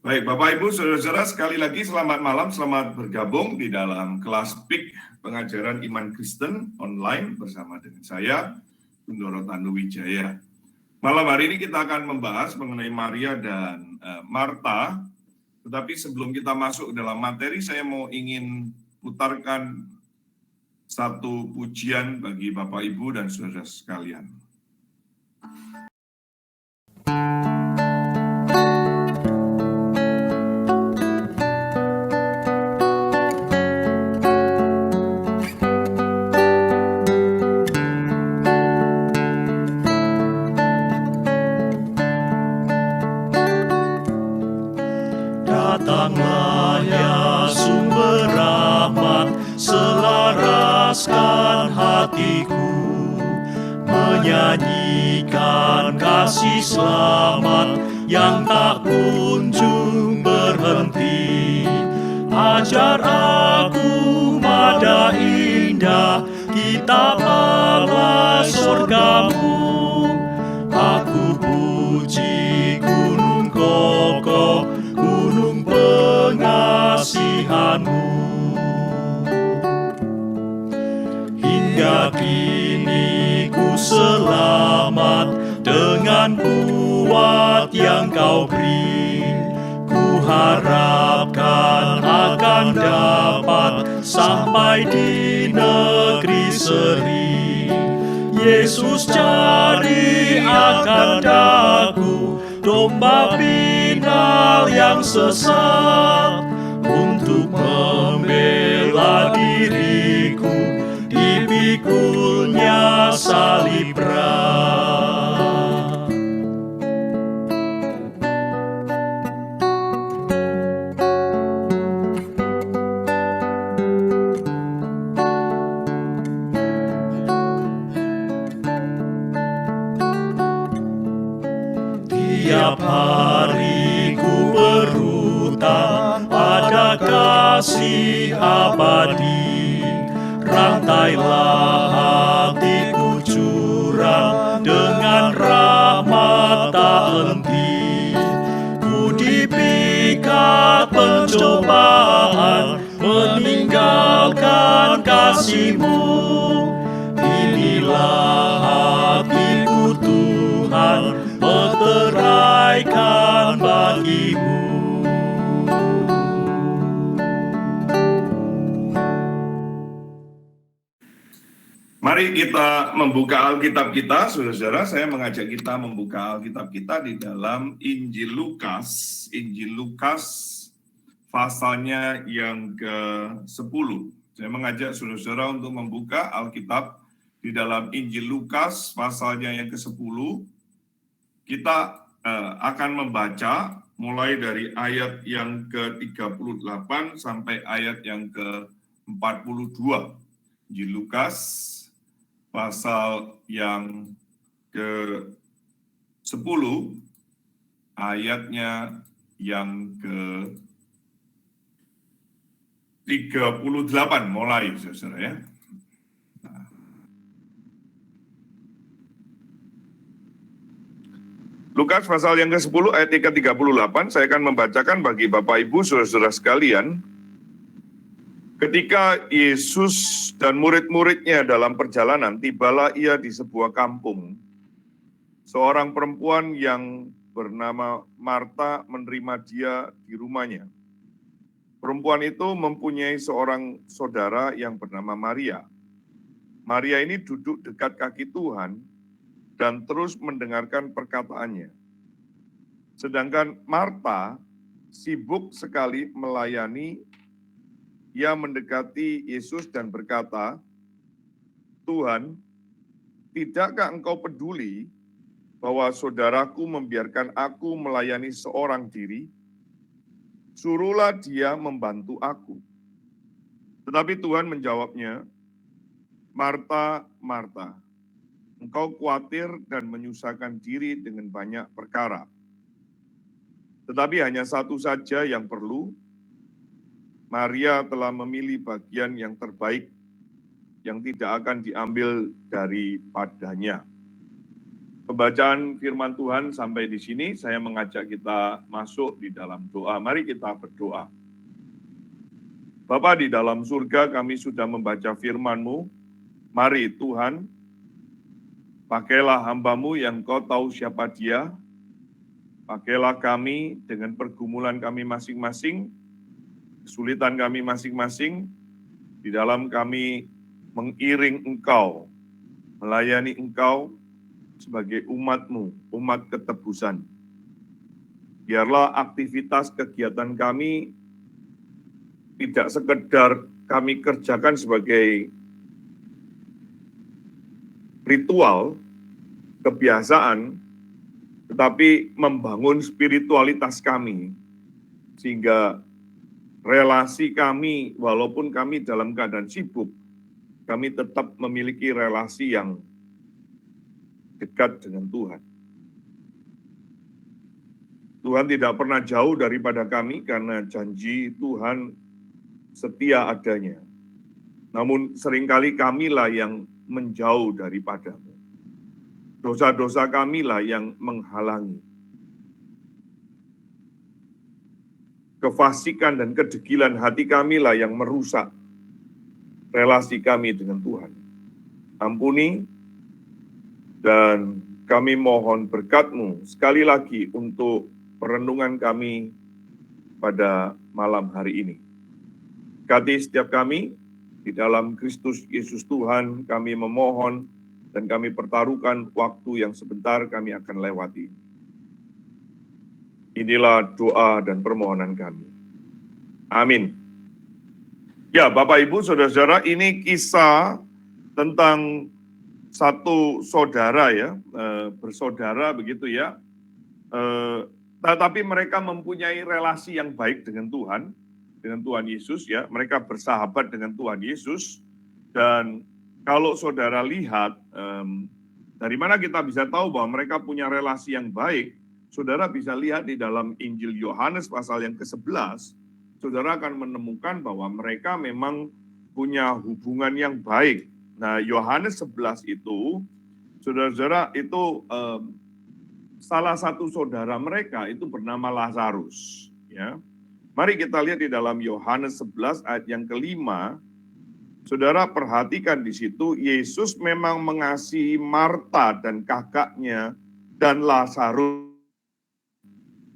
Baik, Bapak Ibu, Saudara-saudara, sekali lagi selamat malam, selamat bergabung di dalam kelas PIK Pengajaran Iman Kristen online bersama dengan saya, Gundoro Tanuwijaya. Malam hari ini kita akan membahas mengenai Maria dan Marta, tetapi sebelum kita masuk ke dalam materi, saya ingin putarkan satu pujian bagi Bapak Ibu dan saudara sekalian. Datanglah ya sumber rahmat, selaraskan hatiku, menyanyikan kasih selamat yang tak kunjung berhenti. Ajar aku mada indah, kitab Allah surgamu. Aku puji gunung kokoh, gunung pengasihanmu. Hingga kini ku selamat dengan kuat yang kau beri. Ku harapkan akan dapat sampai di negeri seri. Yesus cari akan daku, domba binal yang sesat, untuk membela diriku, dipikulnya salib berat. Tiap hari ku berhutang pada kasih abadi. Rantailah hatiku curang dengan rahmat tak henti. Ku dipikat pencobaan, meninggalkan kasih-Mu. Inilah hatiku Tuhan, meteraikan bagi-Mu. Mari kita membuka Alkitab kita, saudara-saudara. Saya mengajak kita membuka Alkitab kita di dalam Injil Lukas. Injil Lukas pasalnya yang ke-10. Saya mengajak saudara-saudara untuk membuka Alkitab di dalam Injil Lukas pasalnya yang ke-10. Kita akan membaca mulai dari ayat yang ke-38 sampai ayat yang ke-42. Injil Lukas pasal yang ke-10, ayatnya yang ke-38 mulai, saudara ya. Lukas pasal yang ke-10 ayat yang ke-38, saya akan membacakan bagi Bapak Ibu saudara-saudara sekalian. Ketika Yesus dan murid-muridnya dalam perjalanan, tibalah ia di sebuah kampung. Seorang perempuan yang bernama Marta menerima dia di rumahnya. Perempuan itu mempunyai seorang saudara yang bernama Maria. Maria ini duduk dekat kaki Tuhan dan terus mendengarkan perkataannya. Sedangkan Marta sibuk sekali melayani. Ia mendekati Yesus dan berkata, "Tuhan, tidakkah Engkau peduli bahwa saudaraku membiarkan aku melayani seorang diri? Suruhlah dia membantu aku." Tetapi Tuhan menjawabnya, "Marta, Marta, engkau khawatir dan menyusahkan diri dengan banyak perkara. Tetapi hanya satu saja yang perlu. Maria telah memilih bagian yang terbaik, yang tidak akan diambil daripadanya." Pembacaan firman Tuhan sampai di sini, saya mengajak kita masuk di dalam doa. Mari kita berdoa. Bapa di dalam surga, kami sudah membaca firman-Mu. Mari Tuhan, pakailah hamba-Mu yang Kau tahu siapa dia. Pakailah kami dengan pergumulan kami masing-masing, kesulitan kami masing-masing, di dalam kami mengiring Engkau, melayani Engkau sebagai umat-Mu, umat ketebusan. Biarlah aktivitas kegiatan kami tidak sekedar kami kerjakan sebagai ritual, kebiasaan, tetapi membangun spiritualitas kami, sehingga relasi kami, walaupun kami dalam keadaan sibuk, kami tetap memiliki relasi yang dekat dengan Tuhan. Tuhan tidak pernah jauh daripada kami karena janji Tuhan setia adanya. Namun seringkali kamilah yang menjauh daripada-Mu. Dosa-dosa kamilah yang menghalangi. Kefasikan dan kedegilan hati kamilah yang merusak relasi kami dengan Tuhan. Ampuni dan kami mohon berkat-Mu sekali lagi untuk perenungan kami pada malam hari ini. Berkati setiap kami, di dalam Kristus Yesus Tuhan kami memohon dan kami pertaruhkan waktu yang sebentar kami akan lewati. Inilah doa dan permohonan kami. Amin. Ya, Bapak Ibu, Saudara-saudara, ini kisah tentang satu saudara ya, bersaudara begitu ya. Tetapi mereka mempunyai relasi yang baik dengan Tuhan Yesus ya. Mereka bersahabat dengan Tuhan Yesus. Dan kalau saudara lihat, dari mana kita bisa tahu bahwa mereka punya relasi yang baik, saudara bisa lihat di dalam Injil Yohanes pasal yang ke-11, saudara akan menemukan bahwa mereka memang punya hubungan yang baik. Nah, Yohanes 11 itu, saudara-saudara, itu salah satu saudara mereka itu bernama Lazarus. Ya. Mari kita lihat di dalam Yohanes 11 ayat yang ke-5, saudara perhatikan di situ, Yesus memang mengasihi Marta dan kakaknya dan Lazarus.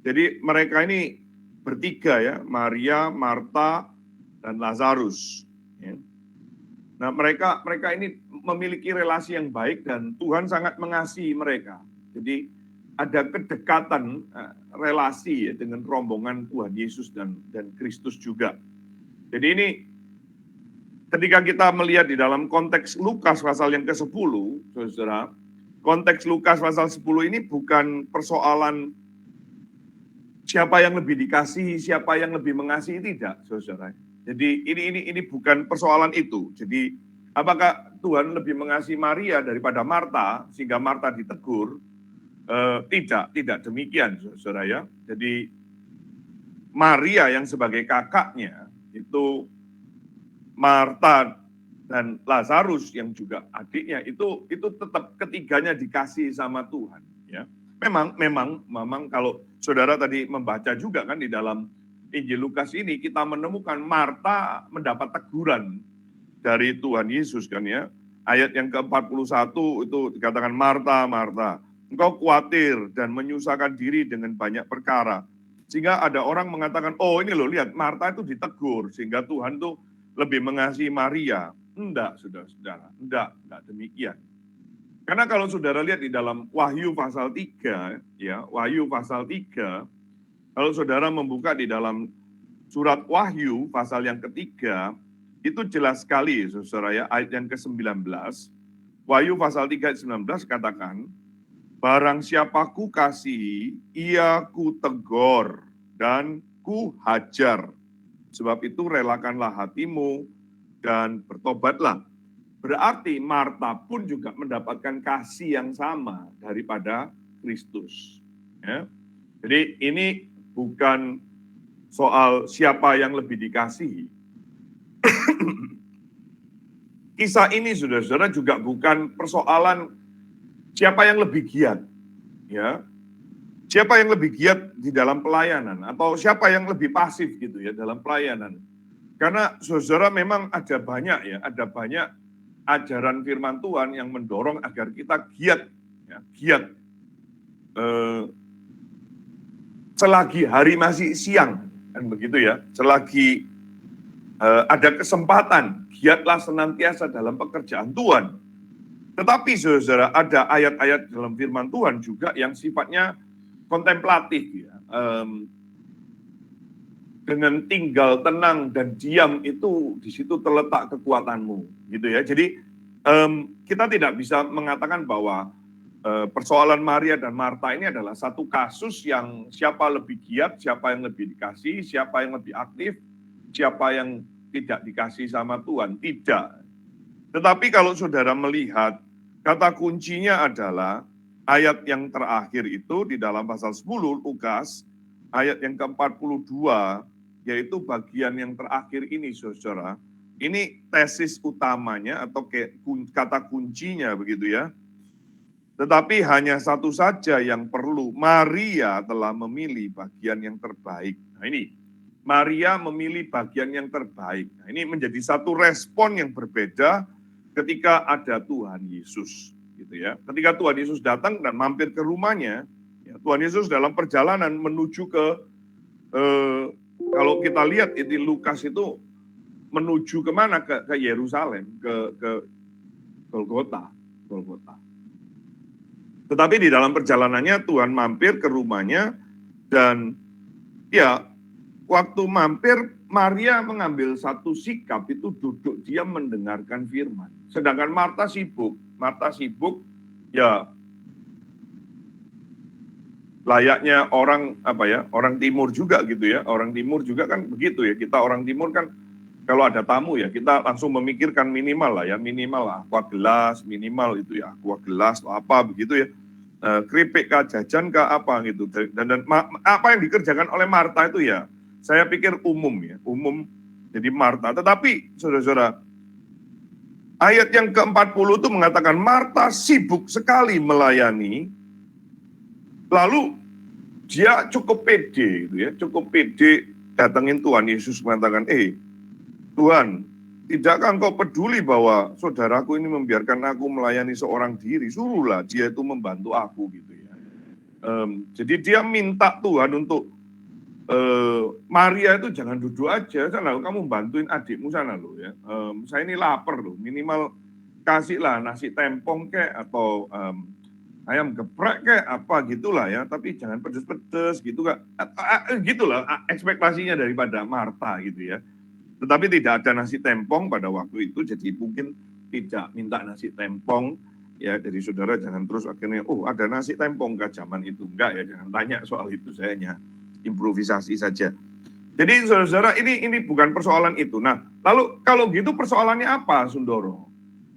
Jadi mereka ini bertiga ya, Maria, Marta, dan Lazarus. Ya. Nah mereka ini memiliki relasi yang baik dan Tuhan sangat mengasihi mereka. Jadi ada kedekatan relasi ya, dengan rombongan Tuhan Yesus dan Kristus juga. Jadi ini ketika kita melihat di dalam konteks Lukas pasal yang ke-10, saudara, konteks Lukas pasal 10 ini bukan persoalan siapa yang lebih dikasihi, siapa yang lebih mengasihi, tidak, saudara. Jadi ini bukan persoalan itu. Jadi apakah Tuhan lebih mengasihi Maria daripada Marta sehingga Marta ditegur? Tidak demikian, saudara ya. Jadi Maria yang sebagai kakaknya itu Marta dan Lazarus yang juga adiknya itu tetap ketiganya dikasihi sama Tuhan. Ya, memang kalau saudara tadi membaca juga kan di dalam Injil Lukas ini kita menemukan Marta mendapat teguran dari Tuhan Yesus kan ya. Ayat yang ke-41 itu dikatakan Marta, Marta, engkau khawatir dan menyusahkan diri dengan banyak perkara. Sehingga ada orang mengatakan, oh ini loh lihat Marta itu ditegur sehingga Tuhan tuh lebih mengasihi Maria. Enggak, saudara-saudara. Enggak demikian. Karena kalau saudara lihat di dalam Wahyu pasal 3, ya, Wahyu pasal 3, kalau saudara membuka di dalam surat Wahyu pasal yang ketiga, itu jelas sekali, saudara ya, ayat yang ke-19. Wahyu pasal 3 ayat 19 katakan, barang siapa ku kasihi, ia ku tegur dan ku hajar. Sebab itu relakanlah hatimu dan bertobatlah. Berarti Marta pun juga mendapatkan kasih yang sama daripada Kristus. Ya. Jadi ini bukan soal siapa yang lebih dikasihi. Kisah ini saudara-saudara juga bukan persoalan siapa yang lebih giat, ya? Siapa yang lebih giat di dalam pelayanan, atau siapa yang lebih pasif gitu ya dalam pelayanan? Karena saudara memang ada banyak ajaran firman Tuhan yang mendorong agar kita giat, ya, giat. Selagi hari masih siang, kan begitu ya. Selagi ada kesempatan, giatlah senantiasa dalam pekerjaan Tuhan. Tetapi saudara, ada ayat-ayat dalam firman Tuhan juga yang sifatnya kontemplatif, ya. Dengan tinggal tenang dan diam itu di situ terletak kekuatanmu, gitu ya. Jadi kita tidak bisa mengatakan bahwa persoalan Maria dan Marta ini adalah satu kasus yang siapa lebih giat, siapa yang lebih dikasih, siapa yang lebih aktif, siapa yang tidak dikasih sama Tuhan. Tidak. Tetapi kalau saudara melihat, kata kuncinya adalah ayat yang terakhir itu di dalam pasal 10 Lukas, ayat yang ke-42, yaitu bagian yang terakhir ini, saudara. Ini tesis utamanya atau kata kuncinya begitu ya. Tetapi hanya satu saja yang perlu, Maria telah memilih bagian yang terbaik. Nah ini, Maria memilih bagian yang terbaik. Nah, ini menjadi satu respon yang berbeda ketika ada Tuhan Yesus, gitu ya. Ketika Tuhan Yesus datang dan mampir ke rumahnya, ya, Tuhan Yesus dalam perjalanan menuju ke, kalau kita lihat di Lukas itu menuju kemana? Ke Yerusalem, ke Golgota. Tetapi di dalam perjalanannya Tuhan mampir ke rumahnya dan ya waktu mampir Maria mengambil satu sikap itu duduk diam mendengarkan firman. Sedangkan Marta sibuk ya layaknya orang orang timur juga gitu ya. Orang timur juga kan begitu ya. Kita orang timur kan kalau ada tamu ya kita langsung memikirkan minimal aqua gelas, minimal itu ya aqua gelas atau apa begitu ya. Keripik kah, jajan kah, apa gitu. Dan apa yang dikerjakan oleh Marta itu ya saya pikir umum jadi Marta. Tetapi saudara-saudara, ayat yang ke-40 itu mengatakan Marta sibuk sekali melayani, lalu dia cukup pede gitu ya, cukup pede datengin Tuhan Yesus mengatakan, Tuhan, tidakkah engkau peduli bahwa saudaraku ini membiarkan aku melayani seorang diri, suruhlah dia itu membantu aku gitu ya. Jadi dia minta Tuhan untuk Maria itu jangan duduk aja, sana kamu bantuin adikmu sana loh ya. Saya ini lapar loh, minimal kasihlah nasi tempong kek atau ayam geprek kek apa gitulah ya, tapi jangan pedes-pedes gitu kak. Gitulah ekspektasinya daripada Marta gitu ya. Tetapi tidak ada nasi tempong pada waktu itu, jadi mungkin tidak minta nasi tempong ya. Jadi saudara jangan terus akhirnya ada nasi tempong ke zaman itu, enggak ya, jangan tanya soal itu, saya hanya improvisasi saja. Jadi saudara ini bukan persoalan itu. Nah lalu kalau gitu persoalannya apa, Sundoro?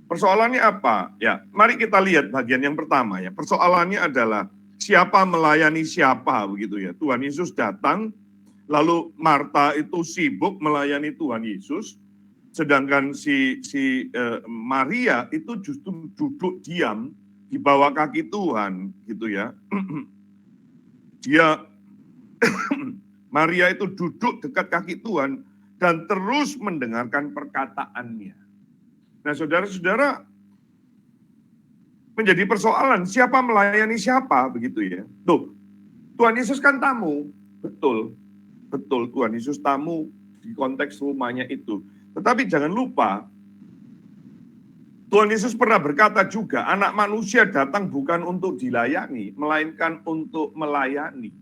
Persoalannya apa? Ya mari kita lihat bagian yang pertama ya. Persoalannya adalah siapa melayani siapa begitu ya. Tuhan Yesus datang, lalu Marta itu sibuk melayani Tuhan Yesus, sedangkan si Maria itu justru duduk diam di bawah kaki Tuhan, gitu ya. Maria itu duduk dekat kaki Tuhan dan terus mendengarkan perkataannya. Nah, saudara-saudara, menjadi persoalan siapa melayani siapa, begitu ya. Tuh, Tuhan Yesus kan tamu, betul. Betul, Tuhan Yesus tamu di konteks rumahnya itu. Tetapi jangan lupa, Tuhan Yesus pernah berkata juga, anak manusia datang bukan untuk dilayani, melainkan untuk melayani.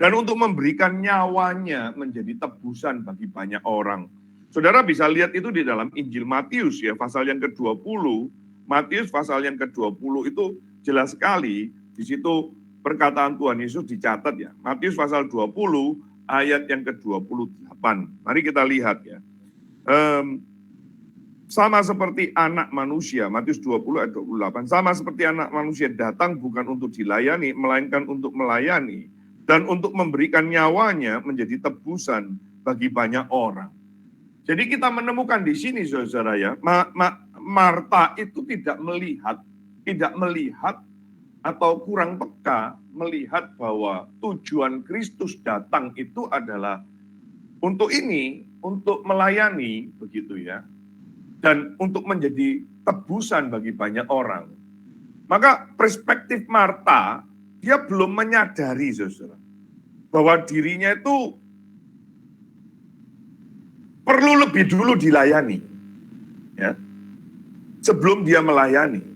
Dan untuk memberikan nyawanya menjadi tebusan bagi banyak orang. Saudara bisa lihat itu di dalam Injil Matius ya, pasal yang ke-20. Matius pasal yang ke-20 itu jelas sekali, di situ perkataan Tuhan Yesus dicatat ya. Matius pasal 20, ayat yang ke-28. Mari kita lihat ya. Sama seperti anak manusia, Matius 20 ayat 28. Sama seperti anak manusia datang bukan untuk dilayani, melainkan untuk melayani. Dan untuk memberikan nyawanya menjadi tebusan bagi banyak orang. Jadi kita menemukan di sini saudara ya, Marta itu tidak melihat atau kurang peka melihat bahwa tujuan Kristus datang itu adalah untuk ini, untuk melayani, begitu ya, dan untuk menjadi tebusan bagi banyak orang. Maka perspektif Marta, dia belum menyadari, saudara, bahwa dirinya itu perlu lebih dulu dilayani, ya, sebelum dia melayani.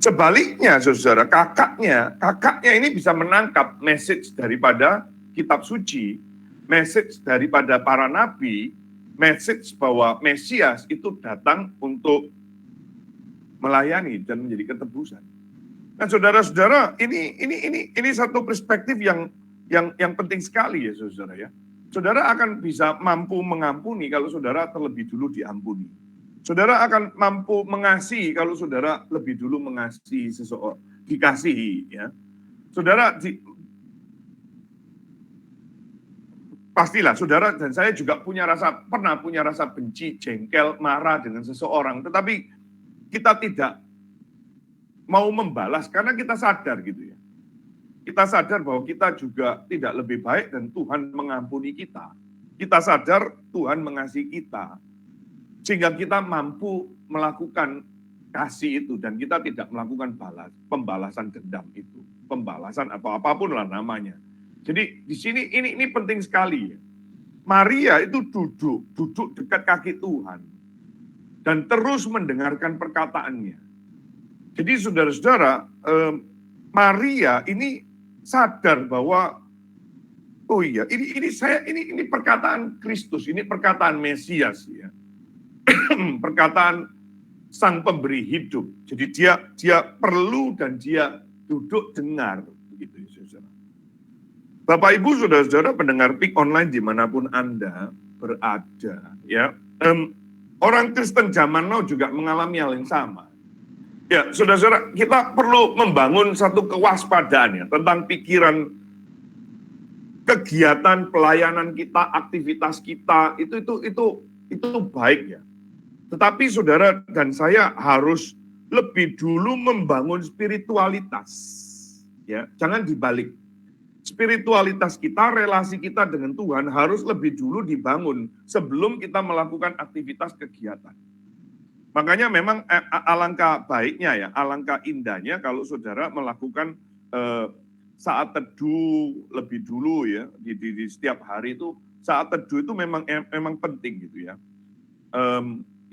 Sebaliknya, saudara, kakaknya ini bisa menangkap message daripada kitab suci, message daripada para nabi, message bahwa Mesias itu datang untuk melayani dan menjadi ketebusan. Nah, saudara-saudara, ini satu perspektif yang penting sekali ya, saudara ya. Saudara akan bisa mampu mengampuni kalau saudara terlebih dulu diampuni. Saudara akan mampu mengasihi kalau saudara lebih dulu mengasihi seseorang, dikasihi ya. Saudara pastilah saudara dan saya juga pernah punya rasa benci, jengkel, marah dengan seseorang, tetapi kita tidak mau membalas karena kita sadar gitu ya. Kita sadar bahwa kita juga tidak lebih baik dan Tuhan mengampuni kita. Kita sadar Tuhan mengasihi kita. Sehingga kita mampu melakukan kasih itu dan kita tidak melakukan pembalasan dendam itu. Pembalasan atau apapun lah namanya. Jadi di sini ini penting sekali ya. Maria itu duduk dekat kaki Tuhan dan terus mendengarkan perkataannya. Jadi saudara-saudara, Maria ini sadar bahwa oh iya, ini perkataan Kristus, ini perkataan Mesias ya. Perkataan Sang Pemberi hidup. Jadi dia perlu dan dia duduk dengar begitu ya, saudara. Bapak Ibu saudara-saudara pendengar PIK online dimanapun Anda berada ya, orang Kristen zaman now juga mengalami hal yang sama. Ya saudara-saudara, kita perlu membangun satu kewaspadaan ya tentang pikiran, kegiatan, pelayanan kita, aktivitas kita itu baik ya. Tetapi saudara dan saya harus lebih dulu membangun spiritualitas ya, jangan dibalik. Spiritualitas kita, relasi kita dengan Tuhan harus lebih dulu dibangun sebelum kita melakukan aktivitas kegiatan. Makanya memang alangkah baiknya ya, alangkah indahnya kalau saudara melakukan saat teduh lebih dulu ya, di setiap hari itu saat teduh itu memang penting gitu ya.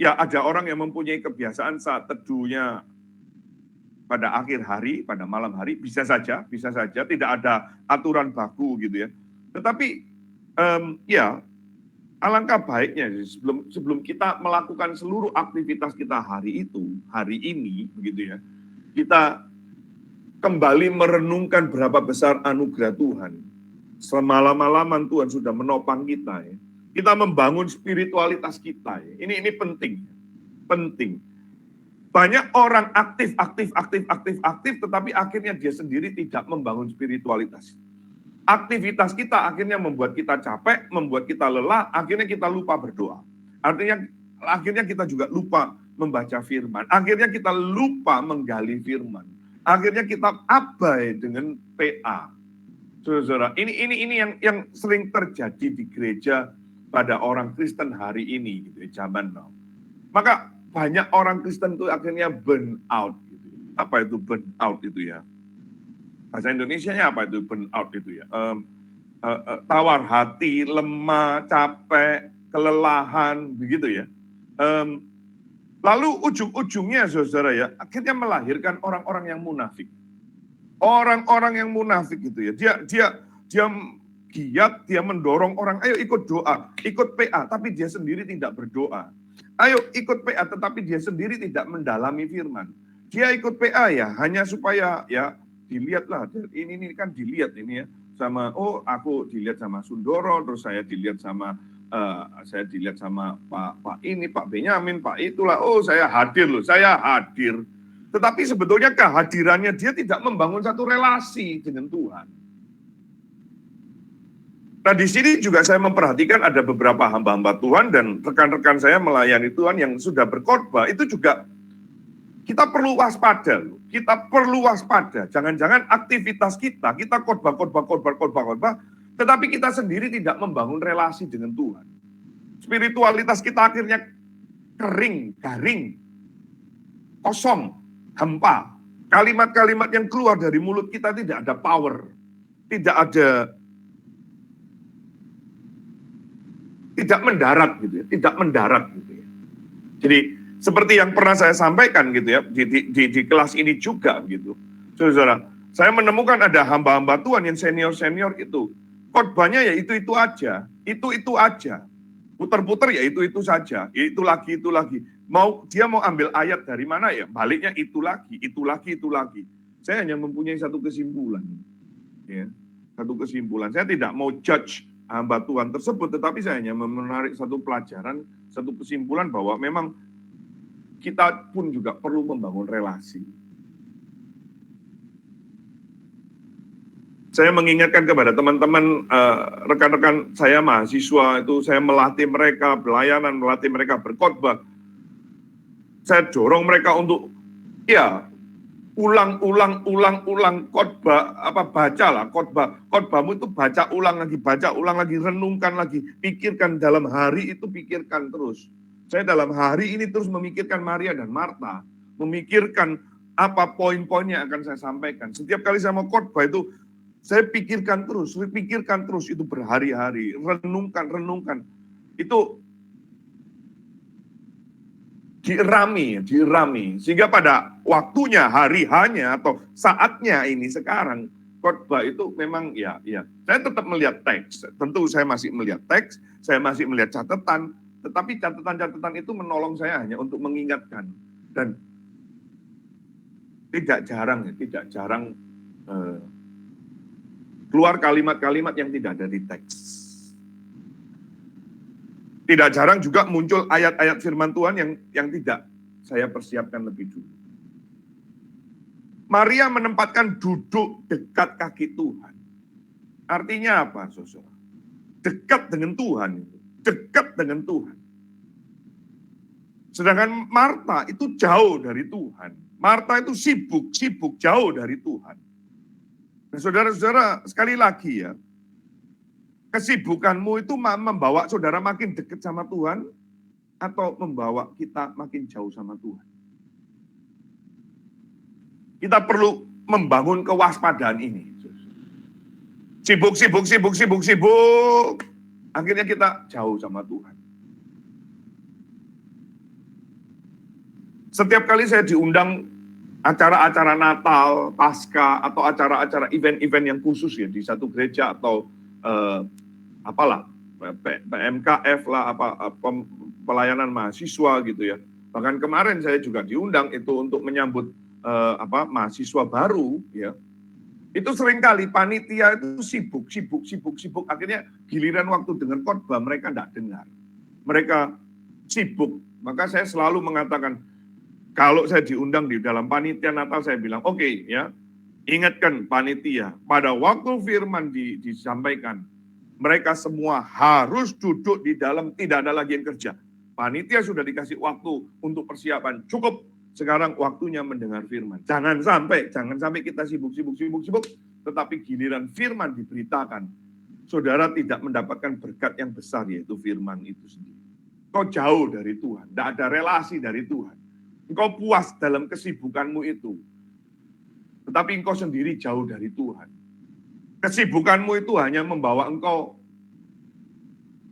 Ya ada orang yang mempunyai kebiasaan saat teduhnya pada akhir hari, pada malam hari, bisa saja, tidak ada aturan baku gitu ya. Tetapi ya alangkah baiknya sebelum kita melakukan seluruh aktivitas kita hari ini, begitu ya, kita kembali merenungkan berapa besar anugerah Tuhan. Semalam-malaman Tuhan sudah menopang kita ya. Kita membangun spiritualitas kita ya. Ini penting. Banyak orang aktif, tetapi akhirnya dia sendiri tidak membangun spiritualitas. Aktivitas kita akhirnya membuat kita capek, membuat kita lelah, akhirnya kita lupa berdoa. Akhirnya kita juga lupa membaca firman. Akhirnya kita lupa menggali firman. Akhirnya kita abai dengan PA. Saudara, ini yang sering terjadi di gereja pada orang Kristen hari ini, gitu ya, zaman now. Maka banyak orang Kristen itu akhirnya burn out. Gitu. Apa itu burn out itu ya? Bahasa Indonesianya apa itu burn out itu ya? Tawar hati, lemah, capek, kelelahan, begitu ya. Lalu ujung-ujungnya saudara ya, akhirnya melahirkan orang-orang yang munafik. Orang-orang yang munafik gitu ya. Dia giat, dia mendorong orang, ayo ikut doa, ikut PA, tapi dia sendiri tidak berdoa. Ayo ikut PA, tetapi dia sendiri tidak mendalami firman. Dia ikut PA ya, hanya supaya ya dilihatlah. Ini kan dilihat ini ya, sama aku dilihat sama Sundoro, terus saya dilihat sama Pak ini, Pak Benyamin, Pak itulah. Saya hadir loh, saya hadir. Tetapi sebetulnya kehadirannya dia tidak membangun satu relasi dengan Tuhan. Nah di sini juga saya memperhatikan ada beberapa hamba-hamba Tuhan dan rekan-rekan saya melayani Tuhan yang sudah berkhotbah itu juga kita perlu waspada loh. Kita perlu waspada. Jangan-jangan aktivitas kita khotbah, tetapi kita sendiri tidak membangun relasi dengan Tuhan. Spiritualitas kita akhirnya kering, garing, kosong, hampa. Kalimat-kalimat yang keluar dari mulut kita tidak ada power, tidak mendarat gitu ya, tidak mendarat gitu ya. Jadi seperti yang pernah saya sampaikan gitu ya di kelas ini juga gitu, saudara. Saya menemukan ada hamba-hamba Tuhan yang senior itu khotbahnya ya itu aja, itu aja, putar-putar ya itu saja, itu lagi. Dia mau ambil ayat dari mana ya, baliknya itu lagi. Saya hanya mempunyai satu kesimpulan, ya, satu kesimpulan. Saya tidak mau judge hamba Tuhan tersebut, tetapi saya hanya menarik satu pelajaran, satu kesimpulan bahwa memang kita pun juga perlu membangun relasi. Saya mengingatkan kepada teman-teman, rekan-rekan saya mahasiswa itu, saya melatih mereka pelayanan, melatih mereka berkhotbah. Saya dorong mereka untuk ya ulang khotbah, bacalah khotbahmu itu baca ulang lagi, renungkan lagi, pikirkan dalam hari itu, pikirkan terus. Saya dalam hari ini terus memikirkan Maria dan Marta, memikirkan apa poin-poinnya akan saya sampaikan. Setiap kali saya mau khotbah itu saya pikirkan terus itu berhari-hari, renungkan. Itu dirami, sehingga pada waktunya, hari hanya atau saatnya ini sekarang, khotbah itu memang ya, saya tetap melihat teks, tentu saya masih melihat teks, saya masih melihat catatan, tetapi catatan-catatan itu menolong saya hanya untuk mengingatkan, dan tidak jarang keluar kalimat-kalimat yang tidak ada di teks. Tidak jarang juga muncul ayat-ayat firman Tuhan yang tidak saya persiapkan lebih dulu. Maria menempatkan duduk dekat kaki Tuhan. Artinya apa, saudara? Dekat dengan Tuhan. Dekat dengan Tuhan. Sedangkan Marta itu jauh dari Tuhan. Marta itu sibuk jauh dari Tuhan. Nah, saudara-saudara, sekali lagi ya, kesibukanmu itu membawa saudara makin dekat sama Tuhan atau membawa kita makin jauh sama Tuhan? Kita perlu membangun kewaspadaan ini. Sibuk, akhirnya kita jauh sama Tuhan. Setiap kali saya diundang acara-acara Natal, Paskah, atau acara-acara event-event yang khusus ya di satu gereja atau PMKF lah, pelayanan mahasiswa gitu ya. Bahkan kemarin saya juga diundang itu untuk menyambut mahasiswa baru ya. Itu seringkali panitia itu sibuk. Akhirnya giliran waktu dengar khotbah mereka tidak dengar. Mereka sibuk. Maka saya selalu mengatakan, kalau saya diundang di dalam panitia Natal, saya bilang, oke, ya, ingatkan panitia, pada waktu firman disampaikan, mereka semua harus duduk di dalam, tidak ada lagi yang kerja. Panitia sudah dikasih waktu untuk persiapan, cukup. Sekarang waktunya mendengar firman. Jangan sampai kita sibuk, tetapi giliran firman diberitakan, saudara tidak mendapatkan berkat yang besar, yaitu firman itu sendiri. Kau jauh dari Tuhan, tidak ada relasi dari Tuhan. Engkau puas dalam kesibukanmu itu, tetapi engkau sendiri jauh dari Tuhan. Kesibukanmu itu hanya membawa engkau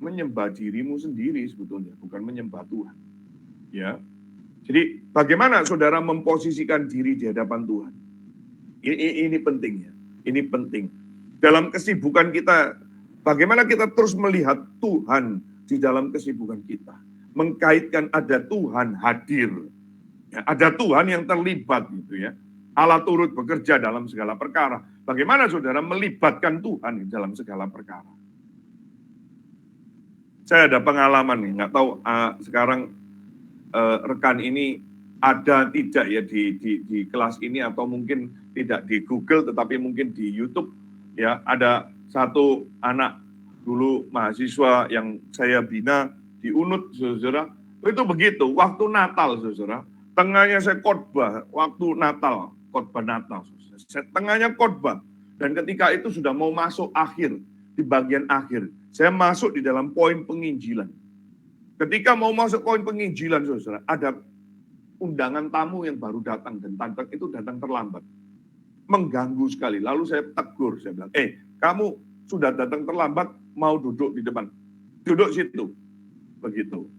menyembah dirimu sendiri sebetulnya, bukan menyembah Tuhan. Ya. Jadi bagaimana saudara memposisikan diri di hadapan Tuhan? Ini pentingnya. Ini penting. Dalam kesibukan kita, bagaimana kita terus melihat Tuhan di dalam kesibukan kita. Mengkaitkan ada Tuhan hadir. Ya, ada Tuhan yang terlibat gitu ya. Allah turut bekerja dalam segala perkara. Bagaimana saudara melibatkan Tuhan di dalam segala perkara? Saya ada pengalaman nih, nggak tahu sekarang rekan ini ada tidak ya di kelas ini, atau mungkin tidak di Google tetapi mungkin di YouTube ya. Ada satu anak dulu mahasiswa yang saya bina di UNUD, saudara. Itu begitu, waktu Natal, saudara, Tengahnya saya khotbah waktu Natal, khotbah Natal. Tengahnya khotbah. Dan ketika itu sudah mau masuk akhir, di bagian akhir, saya masuk di dalam poin penginjilan. Ketika mau masuk poin penginjilan, saudara, ada undangan tamu yang baru datang, dan itu datang terlambat. Mengganggu sekali. Lalu saya tegur, saya bilang, kamu sudah datang terlambat, mau duduk di depan. Duduk situ. Begitu.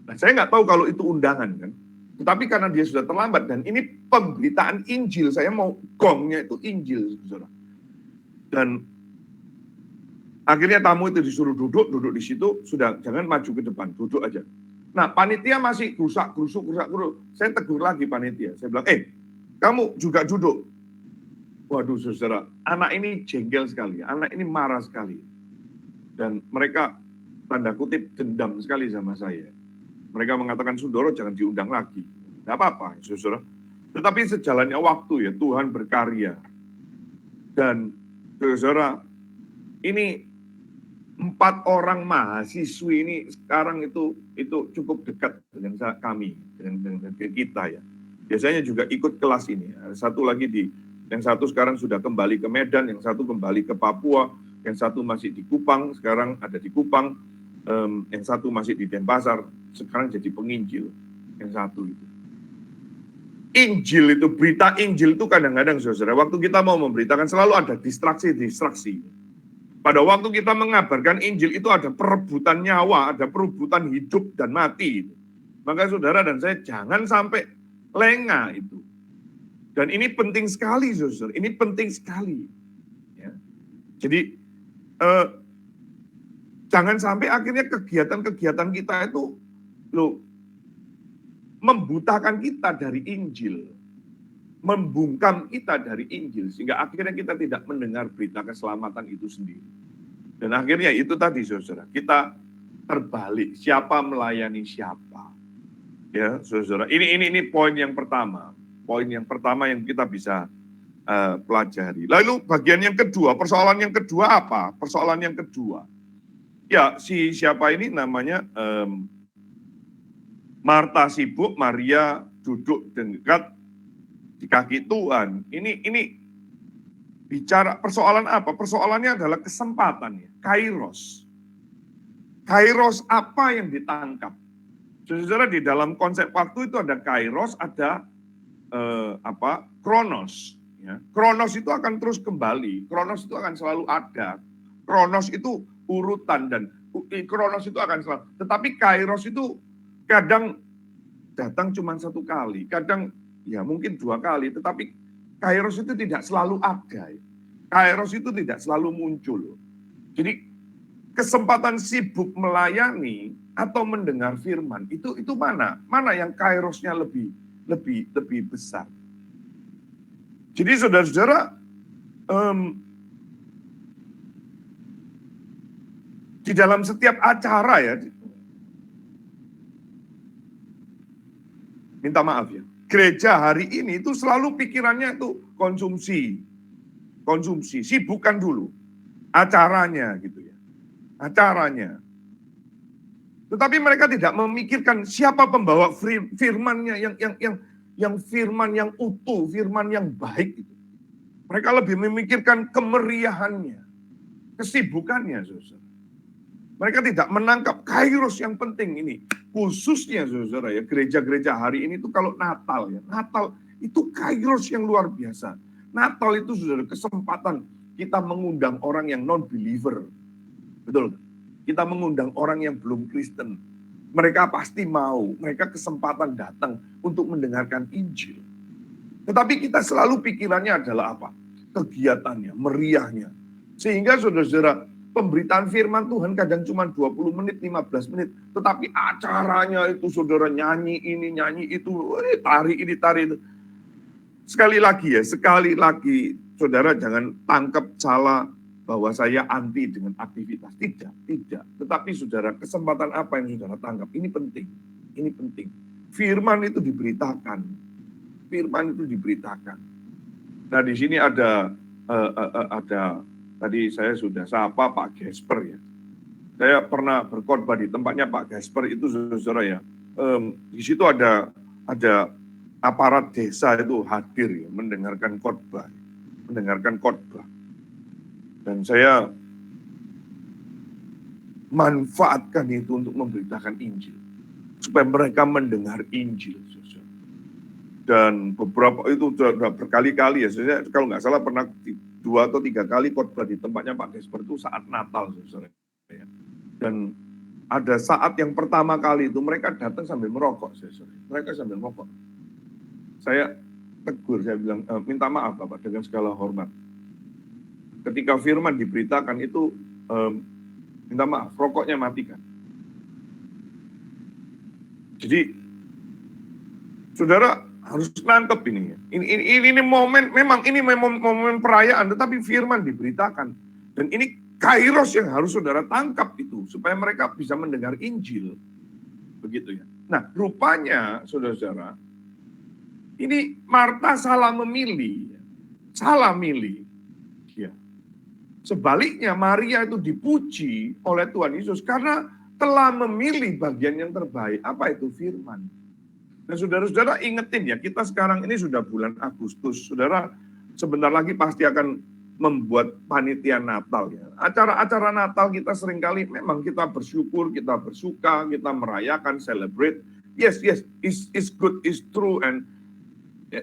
Nah, saya nggak tahu kalau itu undangan kan. Tetapi karena dia sudah terlambat, dan ini pemberitaan Injil, saya mau gongnya itu Injil, saudara. Dan akhirnya tamu itu disuruh duduk di situ, sudah jangan maju ke depan, duduk aja. Nah, panitia masih gerusuk. Saya tegur lagi panitia, saya bilang, kamu juga duduk. Waduh, saudara, anak ini jengkel sekali, anak ini marah sekali. Dan mereka, tanda kutip, dendam sekali sama saya. Mereka mengatakan, Sundoro jangan diundang lagi. Tidak apa-apa, saudara. Tetapi sejalannya waktu ya, Tuhan berkarya. Dan, saudara, ini 4 orang mahasiswi ini sekarang itu cukup dekat dengan kami, dengan kita ya. Biasanya juga ikut kelas ini. Satu lagi yang satu sekarang sudah kembali ke Medan, yang satu kembali ke Papua, yang satu masih di Kupang, sekarang ada di Kupang, yang satu masih di Denpasar, sekarang jadi penginjil, yang satu itu. Injil itu, berita Injil itu kadang-kadang, saudara, waktu kita mau memberitakan selalu ada distraksi. Pada waktu kita mengabarkan Injil itu ada perebutan nyawa, ada perebutan hidup dan mati. Maka saudara dan saya jangan sampai lengah itu. Dan ini penting sekali, saudara. Ini penting sekali. Ya. Jadi, jangan sampai akhirnya kegiatan-kegiatan kita itu membutakan kita dari Injil. Membungkam kita dari Injil. Sehingga akhirnya kita tidak mendengar berita keselamatan itu sendiri. Dan akhirnya itu tadi, saudara. Kita terbalik. Siapa melayani siapa. Ya, saudara. Ini poin yang pertama. Poin yang pertama yang kita bisa pelajari. Lalu bagian yang kedua, persoalan yang kedua apa? Persoalan yang kedua. Ya, siapa ini namanya Marta sibuk, Maria duduk dekat di kaki Tuhan. Ini bicara persoalan apa? Persoalannya adalah kesempatan ya, kairos. Kairos apa yang ditangkap? Saudara, di dalam konsep waktu itu ada kairos, ada kronos. Ya. Kronos itu akan terus kembali. Kronos itu akan selalu ada. Kronos itu urutan dan kronos itu akan selalu. Tetapi kairos itu kadang datang cuma 1 kali, kadang ya mungkin 2 kali, tetapi kairos itu tidak selalu ada. Kairos itu tidak selalu muncul. Jadi kesempatan sibuk melayani atau mendengar firman itu mana? Mana yang kairosnya lebih besar? Jadi saudara-saudara, di dalam setiap acara ya, minta maaf ya, gereja hari ini itu selalu pikirannya itu konsumsi, sibukkan dulu acaranya gitu ya, acaranya. Tetapi mereka tidak memikirkan siapa pembawa firmannya yang firman yang utuh, firman yang baik itu. Mereka lebih memikirkan kemeriahannya, kesibukannya, saudara. Mereka tidak menangkap kairos yang penting ini. Khususnya, saudara ya, gereja-gereja hari ini itu kalau Natal ya, Natal itu kairos yang luar biasa. Natal itu, saudara, kesempatan kita mengundang orang yang non-believer. Betul. Kita mengundang orang yang belum Kristen. Mereka pasti mau, mereka kesempatan datang untuk mendengarkan Injil. Tetapi kita selalu pikirannya adalah apa? Kegiatannya, meriahnya. Sehingga saudara-saudara, pemberitaan firman Tuhan kadang cuma 20 menit, 15 menit. Tetapi acaranya itu saudara nyanyi ini, nyanyi itu, tari ini, tari itu. Sekali lagi saudara jangan tangkap salah bahwa saya anti dengan aktivitas. Tidak. Tetapi saudara, kesempatan apa yang saudara tangkap? Ini penting. Firman itu diberitakan. Nah, di sini ada tadi saya sudah sapa Pak Gasper ya. Saya pernah berkhotbah di tempatnya Pak Gasper itu, saudara ya. Di situ ada aparat desa itu hadir ya, mendengarkan khotbah. Dan saya manfaatkan itu untuk memberitakan Injil. Supaya mereka mendengar Injil. Dan beberapa itu sudah berkali-kali ya. Saya kalau nggak salah pernah 2 atau 3 kali khotbah di tempatnya Pak Desper itu saat Natal. Dan ada saat yang pertama kali itu mereka datang sambil merokok. Mereka sambil merokok. Saya tegur, saya bilang, minta maaf Bapak dengan segala hormat. Ketika firman diberitakan itu, minta maaf, rokoknya matikan. Jadi, saudara harus nangkep ini. Ini momen, memang ini momen perayaan, tetapi firman diberitakan. Dan ini kairos yang harus saudara tangkap itu, supaya mereka bisa mendengar Injil. Begitu ya. Nah, rupanya, saudara-saudara, ini Marta salah memilih. Salah milih. Ya. Sebaliknya, Maria itu dipuji oleh Tuhan Yesus karena telah memilih bagian yang terbaik. Apa itu? Firman. Dan saudara-saudara ingetin ya, kita sekarang ini sudah bulan Agustus. Saudara sebentar lagi pasti akan membuat panitia Natal ya. Acara-acara Natal kita seringkali memang kita bersyukur, kita bersuka, kita merayakan, celebrate. Yes, it's good, it's true, and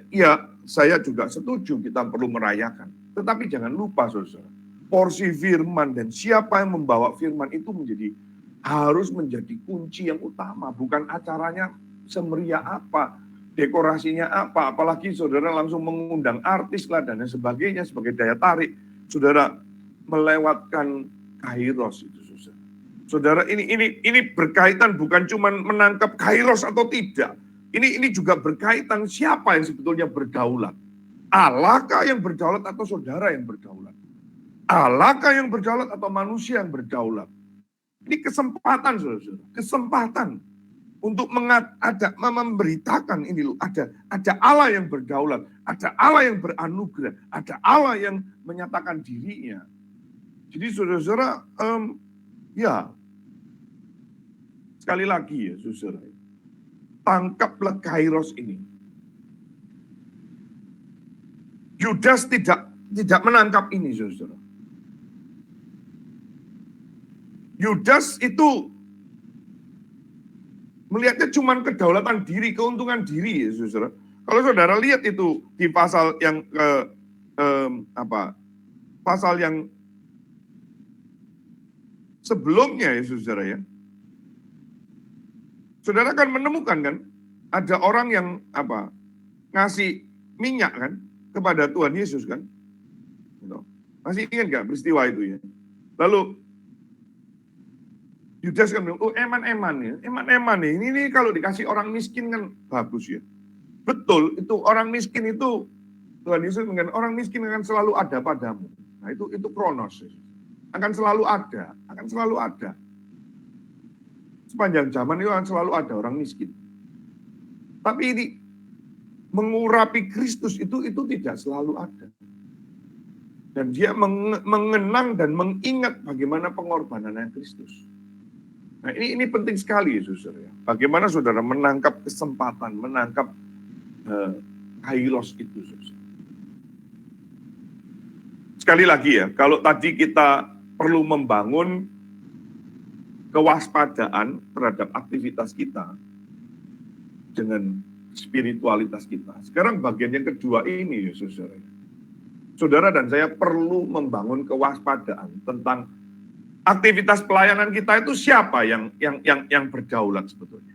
ya saya juga setuju kita perlu merayakan. Tetapi jangan lupa saudara, porsi firman dan siapa yang membawa firman itu harus menjadi kunci yang utama. Bukan acaranya semeriah apa, dekorasinya apa, apalagi saudara langsung mengundang artis lah dan sebagainya sebagai daya tarik. Saudara melewatkan kairos itu, saudara. Saudara ini berkaitan bukan cuma menangkap kairos atau tidak. Ini juga berkaitan siapa yang sebetulnya berdaulat. Allahkah yang berdaulat atau saudara yang berdaulat? Allahkah yang berdaulat atau manusia yang berdaulat? Ini kesempatan, saudara. Kesempatan untuk memberitakan ini loh, ada Allah yang berdaulat, ada Allah yang beranugerah, ada Allah yang menyatakan dirinya. Jadi saudara-saudara, ya sekali lagi ya saudara, tangkaplah kairos ini. Yudas tidak menangkap ini saudara. Yudas itu melihatnya cuma kedaulatan diri, keuntungan diri ya saudara. Kalau saudara lihat itu di pasal yang pasal yang sebelumnya ya saudara ya. Saudara kan menemukan kan ada orang yang ngasih minyak kan kepada Tuhan Yesus kan. Masih ingat nggak peristiwa itu ya? Lalu Yudas kan bilang, oh eman-eman ya. Eman-eman ya. Ini kalau dikasih orang miskin kan bagus ya. Betul, itu orang miskin itu, Tuhan Yesus mengatakan, orang miskin akan selalu ada padamu. Nah itu kronos. Ya. Akan selalu ada. Sepanjang zaman itu akan selalu ada orang miskin. Tapi ini, mengurapi Kristus itu tidak selalu ada. Dan dia mengenang dan mengingat bagaimana pengorbanannya Kristus. Nah ini penting sekali saudara ya. Bagaimana saudara menangkap kesempatan, menangkap kairos itu saudara. Sekali lagi ya, kalau tadi kita perlu membangun kewaspadaan terhadap aktivitas kita dengan spiritualitas kita. Sekarang bagian yang kedua ini ya saudara. Saudara dan saya perlu membangun kewaspadaan tentang aktivitas pelayanan kita itu siapa yang berdaulat sebetulnya?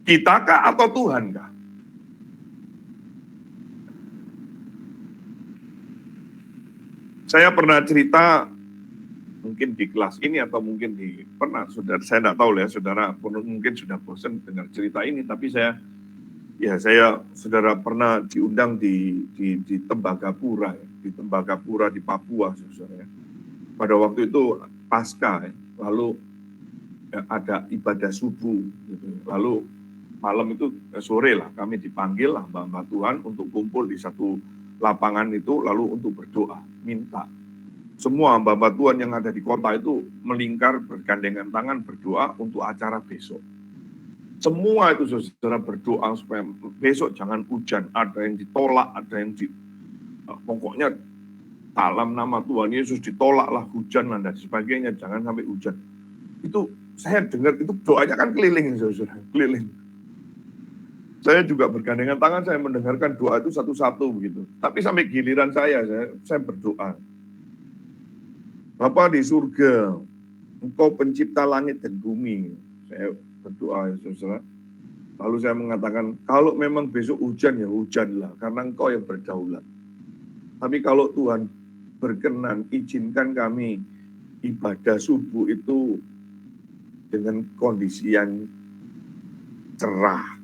Kita kah atau Tuhan kah? Saya pernah cerita mungkin di kelas ini atau mungkin saudara, saya tidak tahu ya, saudara mungkin sudah bosan dengar cerita ini, tapi saya saudara pernah diundang di Tembagapura ya, di Tembagapura di Papua saudara ya. Pada waktu itu Paskah, lalu ada ibadah subuh, gitu. Lalu malam itu sore lah kami dipanggil hamba-hamba Tuhan untuk kumpul di satu lapangan itu, lalu untuk berdoa, minta. Semua hamba-hamba Tuhan yang ada di kota itu melingkar bergandengan tangan berdoa untuk acara besok. Semua itu saudara berdoa supaya besok jangan hujan. Ada yang ditolak, ada yang pokoknya dalam nama Tuhan Yesus ditolaklah hujan dan sebagainya. Jangan sampai hujan. Itu saya dengar itu doanya kan keliling saudara, keliling. Saya juga bergandengan tangan, saya mendengarkan doa itu satu-satu begitu. Tapi sampai giliran saya berdoa. Bapa di surga, Engkau pencipta langit dan bumi. Saya berdoa, saudara. Lalu saya mengatakan, kalau memang besok hujan ya hujanlah, karena Engkau yang berdaulat. Tapi kalau Tuhan berkenan, izinkan kami ibadah subuh itu dengan kondisi yang cerah.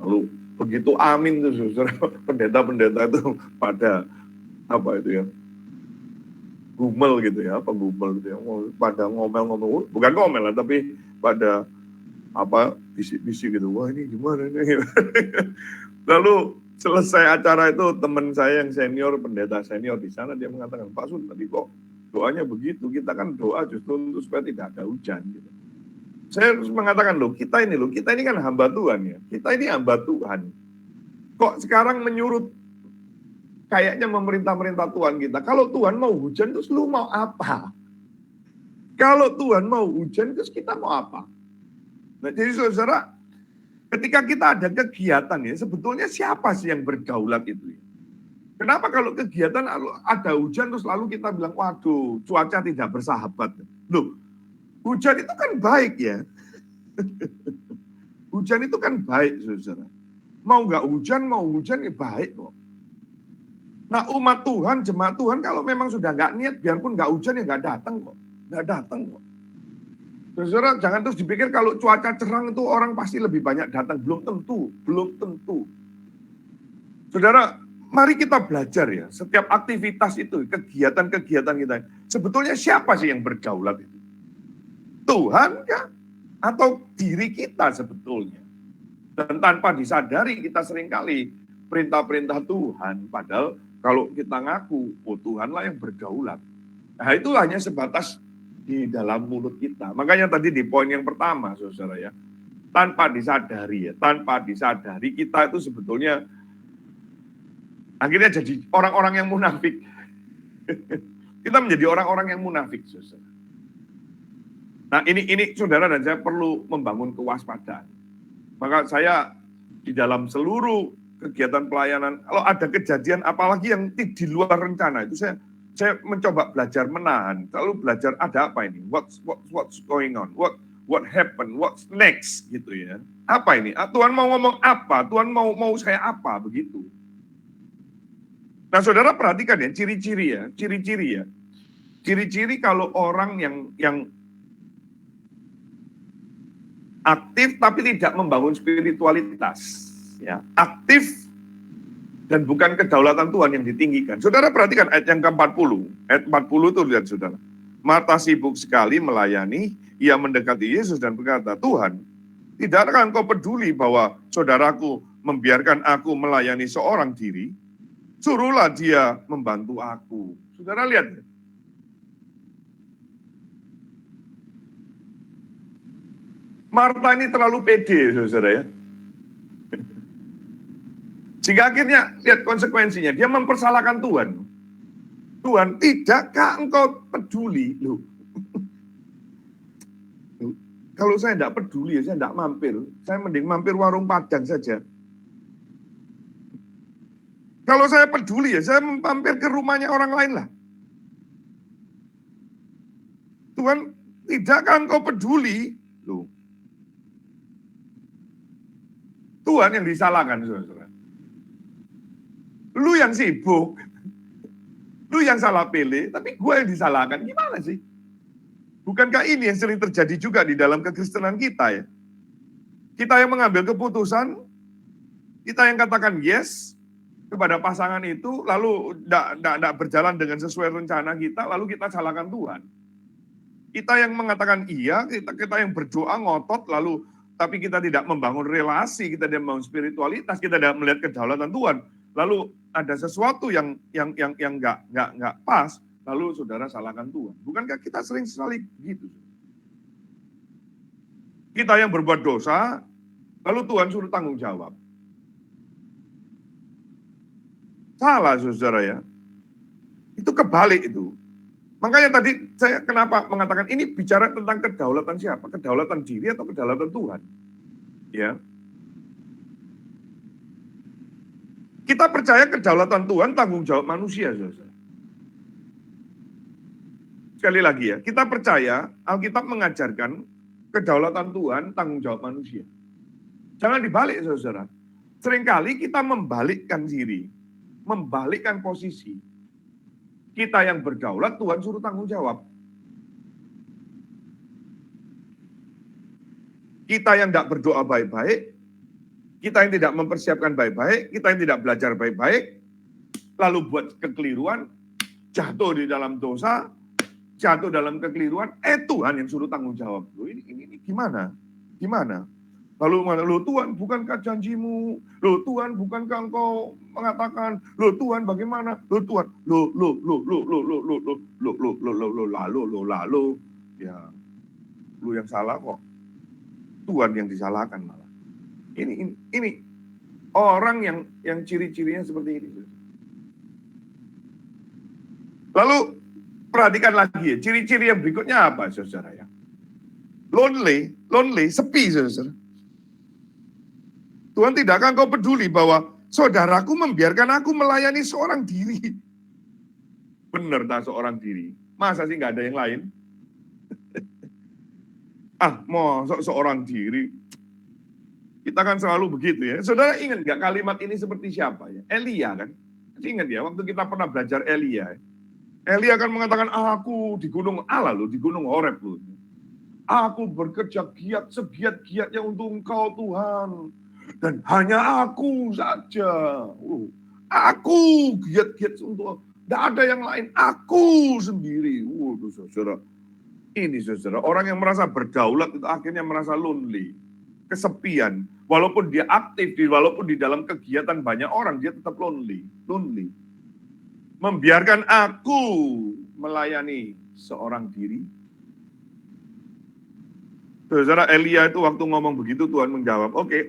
Lalu begitu amin tuh saudara, pendeta-pendeta itu pada apa itu ya, gumel gitu ya, penggumel gitu ya, pada ngomel-ngomel, bukan ngomel lah, tapi pada apa bisik-bisik gitu, wah ini gimana nih. Lalu selesai acara itu teman saya yang senior, pendeta senior di sana, dia mengatakan, Pak Sun tadi kok doanya begitu, kita kan doa justru untuk supaya tidak ada hujan gitu. Saya harus mengatakan kita ini kan hamba Tuhan ya. Kita ini hamba Tuhan. Kok sekarang menyurut kayaknya memerintah Tuhan kita. Kalau Tuhan mau hujan terus lu mau apa? Kalau Tuhan mau hujan terus kita mau apa? Nah, jadi saudara, ketika kita ada kegiatan ya, sebetulnya siapa sih yang berdaulat itu? Kenapa kalau kegiatan ada hujan terus lalu kita bilang, waduh cuaca tidak bersahabat. Loh, hujan itu kan baik ya. Hujan itu kan baik, saudara. Mau nggak hujan, mau hujan ya baik kok. Nah umat Tuhan, jemaat Tuhan kalau memang sudah nggak niat, biarpun nggak hujan ya nggak datang kok. Nggak datang kok. Saudara jangan terus dipikir kalau cuaca cerah itu orang pasti lebih banyak datang. Belum tentu, belum tentu. Saudara, mari kita belajar ya. Setiap aktivitas itu, kegiatan-kegiatan kita. Sebetulnya siapa sih yang berdaulat itu? Tuhan kah? Atau diri kita sebetulnya? Dan tanpa disadari kita seringkali perintah-perintah Tuhan. Padahal kalau kita ngaku, oh Tuhanlah yang berdaulat. Nah itu hanya sebatas di dalam mulut kita. Makanya tadi di poin yang pertama, saudara ya. Tanpa disadari kita itu sebetulnya akhirnya jadi orang-orang yang munafik. Kita menjadi orang-orang yang munafik, saudara. Nah ini saudara dan saya perlu membangun kewaspadaan. Maka saya di dalam seluruh kegiatan pelayanan, kalau ada kejadian apalagi yang di luar rencana itu saya mencoba belajar menahan. Selalu belajar ada apa ini? What's going on? What happened? What's next? Gitu ya. Apa ini? Tuhan mau ngomong apa? Tuhan mau saya apa? Begitu. Nah saudara perhatikan ya ciri-ciri ya. Ciri-ciri kalau orang yang aktif tapi tidak membangun spiritualitas. Ya, aktif dan bukan kedaulatan Tuhan yang ditinggikan. Saudara perhatikan ayat yang ke-40. Ayat 40 itu lihat saudara. Marta sibuk sekali melayani, ia mendekati Yesus dan berkata, Tuhan, tidakkah engkau peduli bahwa saudaraku membiarkan aku melayani seorang diri? Suruhlah dia membantu aku. Saudara lihat. Marta ini terlalu pede, saudara ya. Sehingga akhirnya, lihat konsekuensinya, dia mempersalahkan Tuhan. Tuhan, tidakkah engkau peduli? Loh. Kalau saya tidak peduli, saya tidak mampir. Saya mending mampir warung Padang saja. Kalau saya peduli, saya mampir ke rumahnya orang lain lah. Tuhan, tidakkah engkau peduli? Loh. Tuhan yang disalahkan, saudara. Lu yang sibuk, lu yang salah pilih, tapi gue yang disalahkan. Gimana sih? Bukankah ini yang sering terjadi juga di dalam kekristenan kita ya? Kita yang mengambil keputusan, kita yang katakan yes kepada pasangan itu, lalu tidak berjalan dengan sesuai rencana kita, lalu kita salahkan Tuhan. Kita yang mengatakan iya, kita yang berdoa ngotot, lalu tapi kita tidak membangun relasi, kita tidak membangun spiritualitas, kita tidak melihat kedaulatan Tuhan. Lalu ada sesuatu yang nggak pas, lalu saudara salahkan Tuhan. Bukankah kita sering sekali gitu? Kita yang berbuat dosa, lalu Tuhan suruh tanggung jawab. Salah, saudara ya. Itu kebalik itu. Makanya tadi saya kenapa mengatakan ini bicara tentang kedaulatan siapa? Kedaulatan diri atau kedaulatan Tuhan? Ya. Kita percaya kedaulatan Tuhan tanggung jawab manusia, saudara. Sekali lagi ya, kita percaya Alkitab mengajarkan kedaulatan Tuhan tanggung jawab manusia. Jangan dibalik, saudara. Seringkali kita membalikkan diri, membalikkan posisi. Kita yang berdaulat, Tuhan suruh tanggung jawab. Kita yang tidak berdoa baik-baik, kita yang tidak mempersiapkan baik-baik, kita yang tidak belajar baik-baik, lalu buat kekeliruan, jatuh di dalam dosa, jatuh dalam kekeliruan, Tuhan yang suruh tanggung jawab. Loh, ini gimana? Gimana? Lalu Tuhan, bukankah janjimu? Loh Tuhan, bukankah engkau mengatakan? Loh Tuhan, bagaimana? Loh Tuhan, lalu, ya, lu yang salah kok. Tuhan yang disalahkan malah. Ini orang yang ciri-cirinya seperti ini. Lalu perhatikan lagi ya, ciri-ciri yang berikutnya apa, saudara ya? Lonely, sepi, saudara. Tuhan tidak akan kau peduli bahwa saudaraku membiarkan aku melayani seorang diri. Benar tak seorang diri? Masa sih nggak ada yang lain? Mau seorang diri. Kita kan selalu begitu ya. Saudara ingat nggak kalimat ini seperti siapa ya? Elia kan? Ingat ya, waktu kita pernah belajar Elia. Elia akan mengatakan, aku di gunung Allah loh, di gunung Horeb loh. Aku bekerja giat segiat-giatnya untuk Engkau Tuhan. Dan hanya aku saja. Aku giat-giat untuk, tidak ada yang lain. Aku sendiri. Saudara. Ini saudara, orang yang merasa berdaulat itu akhirnya merasa lonely. Kesepian. Walaupun dia aktif, walaupun di dalam kegiatan banyak orang, dia tetap lonely. Membiarkan aku melayani seorang diri. Saudara, Elia itu waktu ngomong begitu Tuhan menjawab, oke,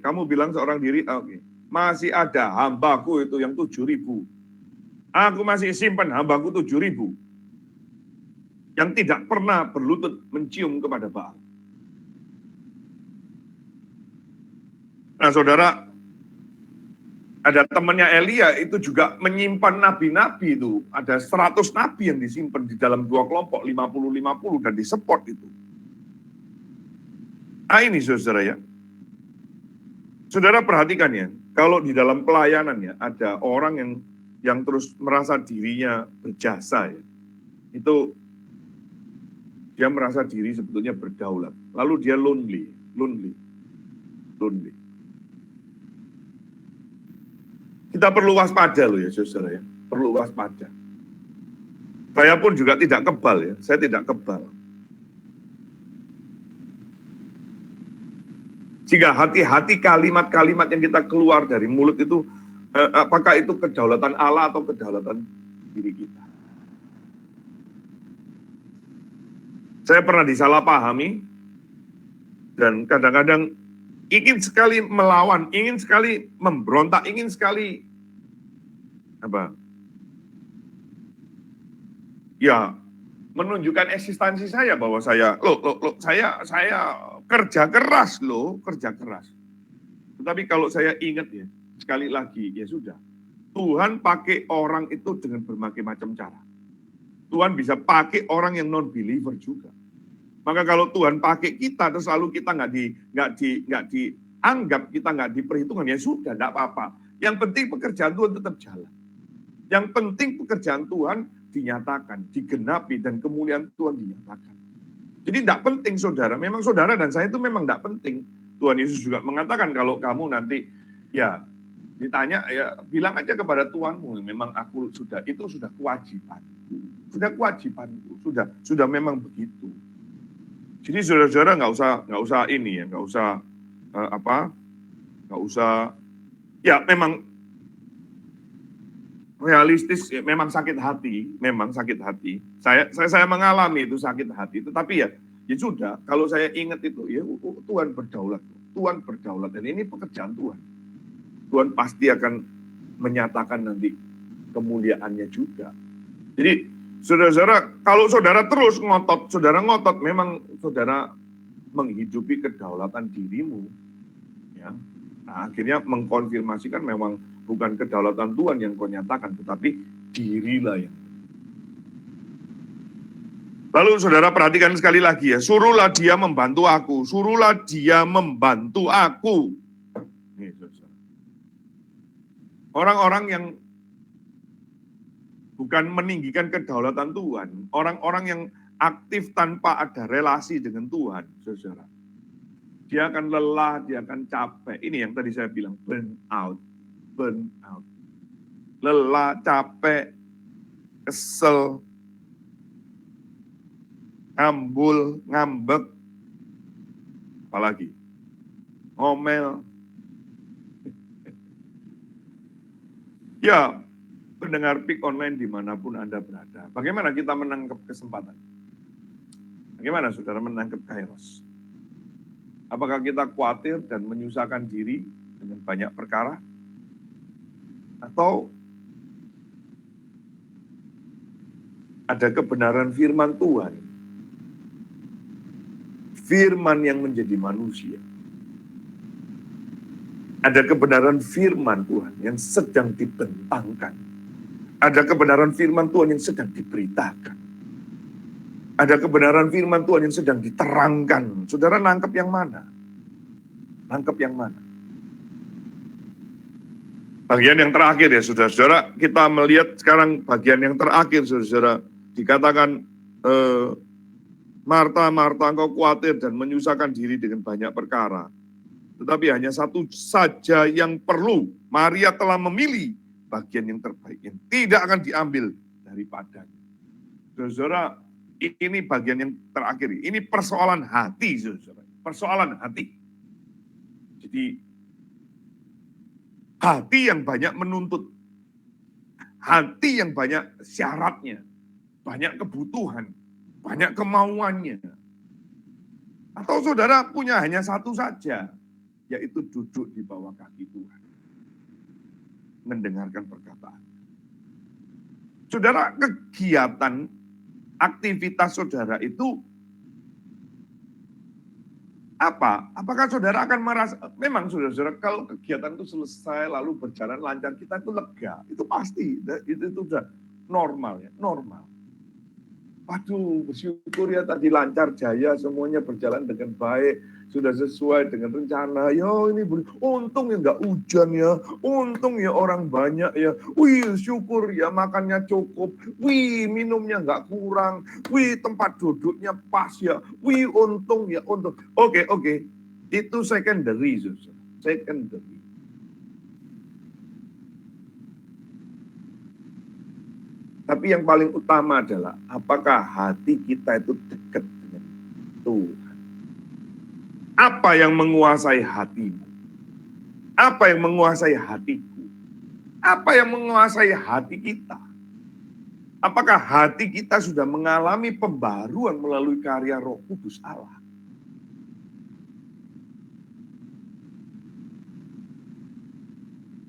kamu bilang seorang diri, oke. Masih ada hambaku itu yang 7.000. Aku masih simpan hambaku 7.000. Yang tidak pernah berlutut mencium kepada Baal. Nah saudara, ada temannya Elia itu juga menyimpan nabi-nabi itu. Ada 100 nabi yang disimpan di dalam 2 kelompok, 50-50 dan disupport itu. Nah ini saudara ya. Saudara perhatikan ya, kalau di dalam pelayanan ya, ada orang yang terus merasa dirinya berjasa ya. Itu dia merasa diri sebetulnya berdaulat. Lalu dia lonely. Kita perlu waspada loh ya saudara ya. Perlu waspada. Saya pun juga tidak kebal ya. Saya tidak kebal. Jika hati-hati kalimat-kalimat yang kita keluar dari mulut itu, apakah itu kedaulatan Allah atau kedaulatan diri kita. Saya pernah disalahpahami, dan kadang-kadang ingin sekali melawan, ingin sekali memberontak, ingin sekali ya menunjukkan eksistensi saya bahwa saya kerja keras. Tetapi kalau saya ingat ya, sekali lagi ya sudah. Tuhan pakai orang itu dengan berbagai macam cara. Tuhan bisa pakai orang yang non-believer juga. Maka kalau Tuhan pakai kita, terus lalu kita nggak dianggap, kita nggak diperhitungkan, ya sudah, nggak apa-apa. Yang penting pekerjaan Tuhan tetap jalan. Yang penting pekerjaan Tuhan dinyatakan, digenapi, dan kemuliaan Tuhan dinyatakan. Jadi tidak penting saudara, memang saudara dan saya itu memang tidak penting. Tuhan Yesus juga mengatakan kalau kamu nanti ya ditanya, ya bilang aja kepada Tuhanmu, memang aku itu sudah kewajibanku, sudah memang begitu. Jadi saudara-saudara nggak usah ini ya, nggak usah ya memang realistis, memang sakit hati. Saya mengalami itu sakit hati. Tetapi ya Ya sudah, kalau saya ingat itu, ya Tuhan berdaulat. Tuhan berdaulat, dan ini pekerjaan Tuhan. Tuhan pasti akan menyatakan nanti kemuliaannya juga. Jadi, saudara-saudara, kalau saudara terus ngotot, memang saudara menghidupi kedaulatan dirimu. Ya. Nah, akhirnya mengkonfirmasikan memang bukan kedaulatan Tuhan yang kau nyatakan, tetapi dirilah yang. Lalu saudara perhatikan sekali lagi ya, suruhlah dia membantu aku, suruhlah dia membantu aku. Orang-orang yang bukan meninggikan kedaulatan Tuhan, orang-orang yang aktif tanpa ada relasi dengan Tuhan, saudara. Dia akan lelah, dia akan capek. Ini yang tadi saya bilang, burn out. Lelah, capek, kesel, ngambul, ngambek, apalagi ngomel. Ya, pendengar PIK online dimanapun Anda berada, bagaimana kita menangkap kesempatan? Bagaimana saudara menangkap kairos? Apakah kita khawatir dan menyusahkan diri dengan banyak perkara? Atau ada kebenaran firman Tuhan, firman yang menjadi manusia. Ada kebenaran firman Tuhan yang sedang dibentangkan. Ada kebenaran firman Tuhan yang sedang diberitakan. Ada kebenaran firman Tuhan yang sedang diterangkan. Saudara nangkep yang mana? Nangkep yang mana? Bagian yang terakhir ya saudara-saudara, kita melihat sekarang bagian yang terakhir saudara-saudara. Dikatakan, Marta, engkau khawatir dan menyusahkan diri dengan banyak perkara. Tetapi hanya satu saja yang perlu. Maria telah memilih bagian yang terbaik, yang tidak akan diambil daripadanya. Saudara, ini bagian yang terakhir. Ini persoalan hati, saudara. Persoalan hati. Jadi, hati yang banyak menuntut. Hati yang banyak syaratnya. Banyak kebutuhan. Banyak kemauannya. Atau saudara punya hanya satu saja, yaitu duduk di bawah kaki Tuhan. Mendengarkan perkataan. Saudara, kegiatan, aktivitas saudara itu apa? Apakah saudara akan merasa, memang saudara-saudara kalau kegiatan itu selesai lalu berjalan lancar, kita itu lega. Itu pasti, itu sudah normal ya, normal. Waduh, bersyukur ya tadi lancar jaya, semuanya berjalan dengan baik, sudah sesuai dengan rencana. Ya ini untung ya nggak hujan ya, untung ya orang banyak ya. Wih syukur ya makannya cukup, wih minumnya nggak kurang, wih tempat duduknya pas ya, wih untung ya untung. Oke, itu secondary, secondary. Tapi yang paling utama adalah apakah hati kita itu dekat dengan Tuhan. Apa yang menguasai hatimu? Apa yang menguasai hatiku? Apa yang menguasai hati kita? Apakah hati kita sudah mengalami pembaruan melalui karya Roh Kudus Allah?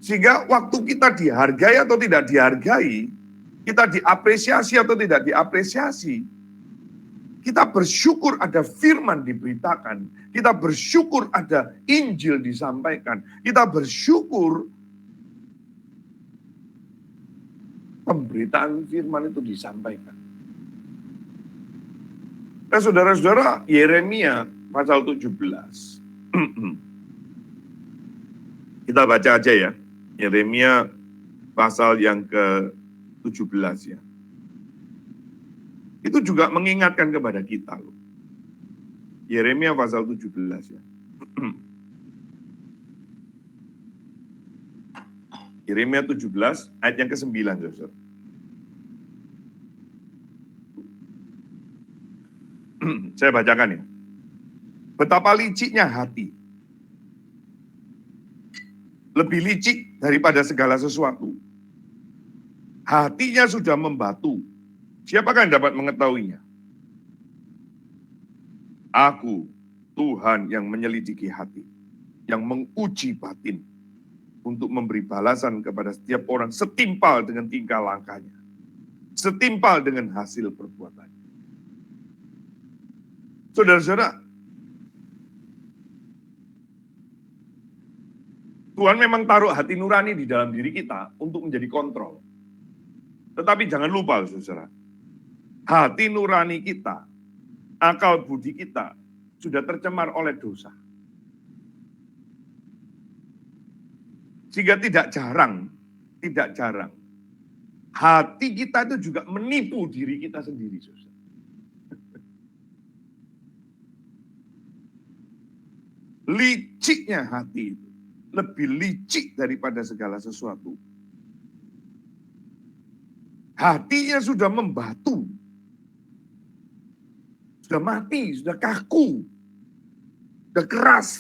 Sehingga waktu kita dihargai atau tidak dihargai, kita diapresiasi atau tidak diapresiasi, kita bersyukur ada firman diberitakan, kita bersyukur ada Injil disampaikan, kita bersyukur pemberitaan firman itu disampaikan. Nah, saudara-saudara, Yeremia pasal 17. Kita baca aja ya, Yeremia pasal yang ke-17 ya. Itu juga mengingatkan kepada kita loh. Yeremia pasal 17 ya. Yeremia 17 ayat yang ke-9 saudara. Saya bacakan ya. Betapa liciknya hati. Lebih licik daripada segala sesuatu. Hatinya sudah membatu. Siapakah yang dapat mengetahuinya? Aku, Tuhan yang menyelidiki hati, yang menguji batin, untuk memberi balasan kepada setiap orang setimpal dengan tingkah langkahnya, setimpal dengan hasil perbuatannya. Saudara-saudara, Tuhan memang taruh hati nurani di dalam diri kita untuk menjadi kontrol. Tetapi jangan lupa, saudara, hati nurani kita, akal budi kita sudah tercemar oleh dosa. Sehingga tidak jarang, hati kita itu juga menipu diri kita sendiri, saudara. Liciknya hati itu, lebih licik daripada segala sesuatu. Hatinya sudah membatu, sudah mati, sudah kaku, sudah keras.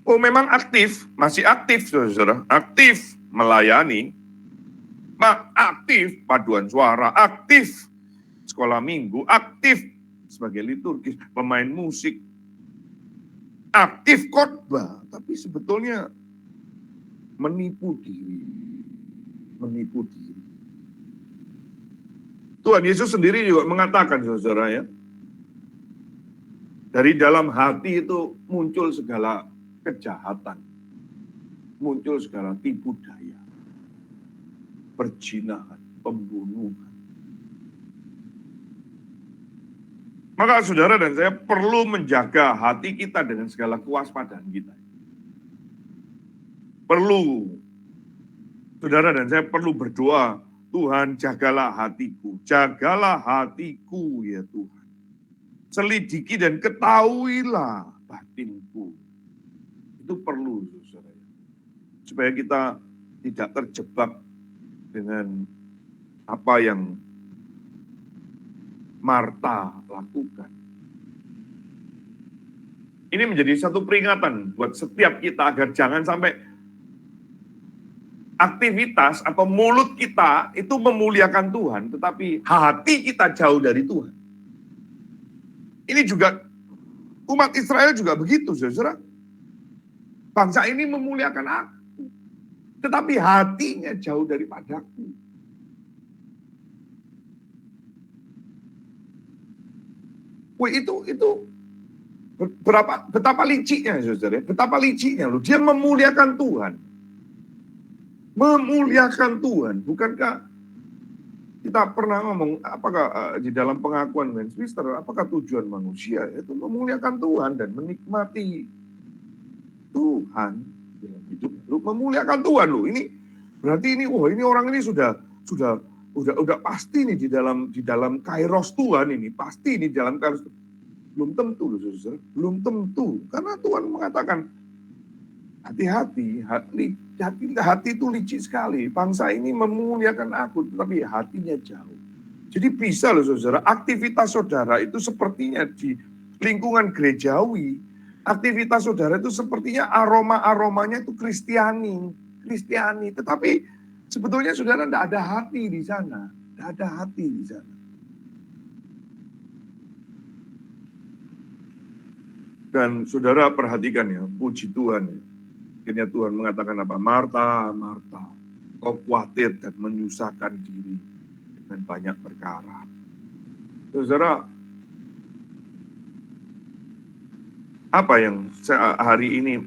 Oh, memang aktif, masih aktif, saudara. Aktif melayani, aktif paduan suara, aktif sekolah minggu, aktif sebagai liturgis, pemain musik, aktif khotbah, tapi sebetulnya menipu diri. Tuhan Yesus sendiri juga mengatakan, saudara ya, dari dalam hati itu muncul segala kejahatan, muncul segala tipu daya, perzinahan, pembunuhan. Maka saudara dan saya perlu menjaga hati kita dengan segala kewaspadaan kita. Perlu, saudara dan saya perlu berdoa, Tuhan jagalah hatiku ya Tuhan. Selidiki dan ketahuilah batinku. Itu perlu, saudara. Supaya kita tidak terjebak dengan apa yang Marta lakukan. Ini menjadi satu peringatan buat setiap kita agar jangan sampai aktivitas atau mulut kita itu memuliakan Tuhan, tetapi hati kita jauh dari Tuhan. Ini juga umat Israel juga begitu, saudara. Bangsa ini memuliakan aku, tetapi hatinya jauh daripadaku. Wih, itu betapa liciknya, saudara. Betapa liciknya loh. Dia memuliakan Tuhan. Memuliakan Tuhan. Bukankah kita pernah ngomong, apakah di dalam pengakuan Westminster, apakah tujuan manusia itu memuliakan Tuhan dan menikmati Tuhan dalam hidup, lu memuliakan Tuhan lu. Ini berarti ini orang ini sudah pasti nih di dalam kairos Tuhan ini, pasti di dalam kairos. Belum tentu loh, saudara. Belum tentu, karena Tuhan mengatakan hati-hati itu licik sekali. Bangsa ini memuliakan aku, tetapi hatinya jauh. Jadi bisa loh, saudara, aktivitas saudara itu sepertinya di lingkungan gerejawi. Aktivitas saudara itu sepertinya aromanya itu Kristiani. Tetapi sebetulnya saudara tidak ada hati di sana. Tidak ada hati di sana. Dan saudara perhatikan ya, puji Tuhan ya. Akhirnya Tuhan mengatakan apa? Marta, kau khawatir dan menyusahkan diri dengan banyak perkara. Saudara, apa yang hari ini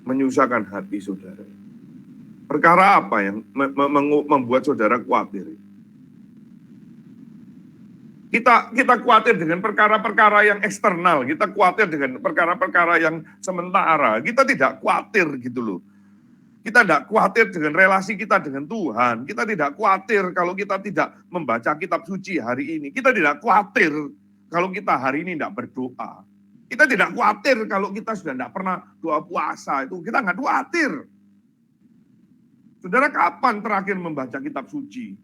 menyusahkan hati saudara? Perkara apa yang membuat saudara khawatir? Kita khawatir dengan perkara-perkara yang eksternal, kita khawatir dengan perkara-perkara yang sementara. Kita tidak khawatir gitu loh. Kita tidak khawatir dengan relasi kita dengan Tuhan. Kita tidak khawatir kalau kita tidak membaca kitab suci hari ini. Kita tidak khawatir kalau kita hari ini tidak berdoa. Kita tidak khawatir kalau kita sudah tidak pernah doa puasa. Itu kita nggak khawatir. Saudara, kapan terakhir membaca kitab suci?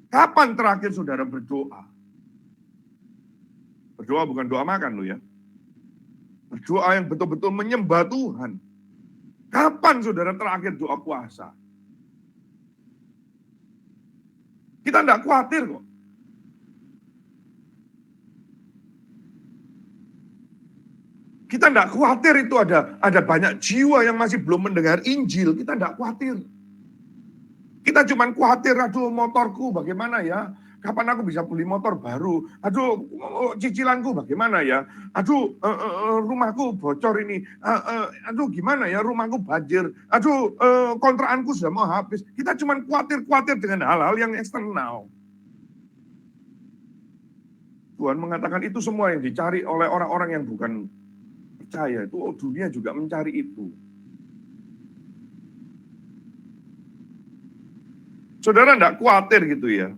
Kapan terakhir saudara berdoa? Berdoa bukan doa makan loh ya. Berdoa yang betul-betul menyembah Tuhan. Kapan saudara terakhir doa puasa? Kita tidak khawatir kok. Kita tidak khawatir itu ada banyak jiwa yang masih belum mendengar Injil. Kita tidak khawatir. Kita cuma khawatir, aduh motorku bagaimana ya? Kapan aku bisa beli motor baru? Aduh cicilanku bagaimana ya? Aduh rumahku bocor ini. Aduh gimana ya rumahku banjir. Aduh kontrakanku sudah mau habis. Kita cuma khawatir dengan hal-hal yang eksternal. Tuhan mengatakan itu semua yang dicari oleh orang-orang yang bukan percaya. Itu dunia juga mencari itu. Saudara tidak khawatir gitu ya.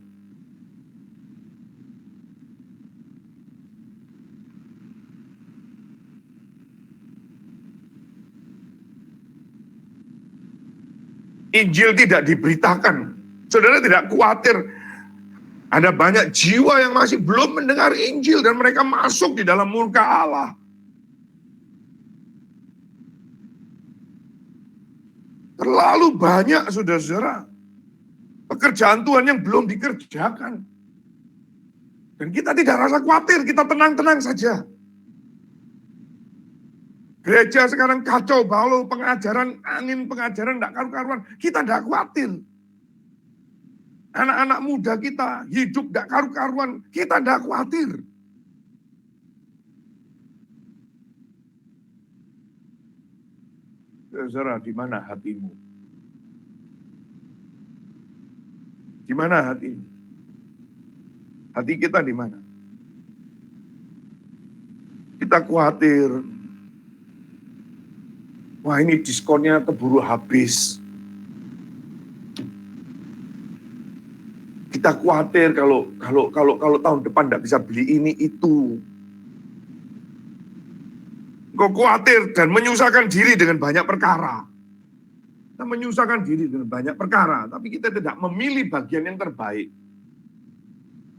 Injil tidak diberitakan. Saudara tidak khawatir. Ada banyak jiwa yang masih belum mendengar Injil dan mereka masuk di dalam murka Allah. Terlalu banyak saudara-saudara. Pekerjaan Tuhan yang belum dikerjakan. Dan kita tidak rasa khawatir, kita tenang-tenang saja. Gereja sekarang kacau balau, pengajaran, angin pengajaran tidak karu-karuan. Kita tidak khawatir. Anak-anak muda kita hidup tidak karu-karuan, kita tidak khawatir. Saudara, di mana hatimu? Di mana hatimu? Hati kita di mana? Kita khawatir. Wah, ini diskonnya keburu habis. Kita khawatir kalau tahun depan tidak bisa beli ini itu. Kok khawatir dan menyusahkan diri dengan banyak perkara. Kita menyusahkan diri dengan banyak perkara, tapi kita tidak memilih bagian yang terbaik.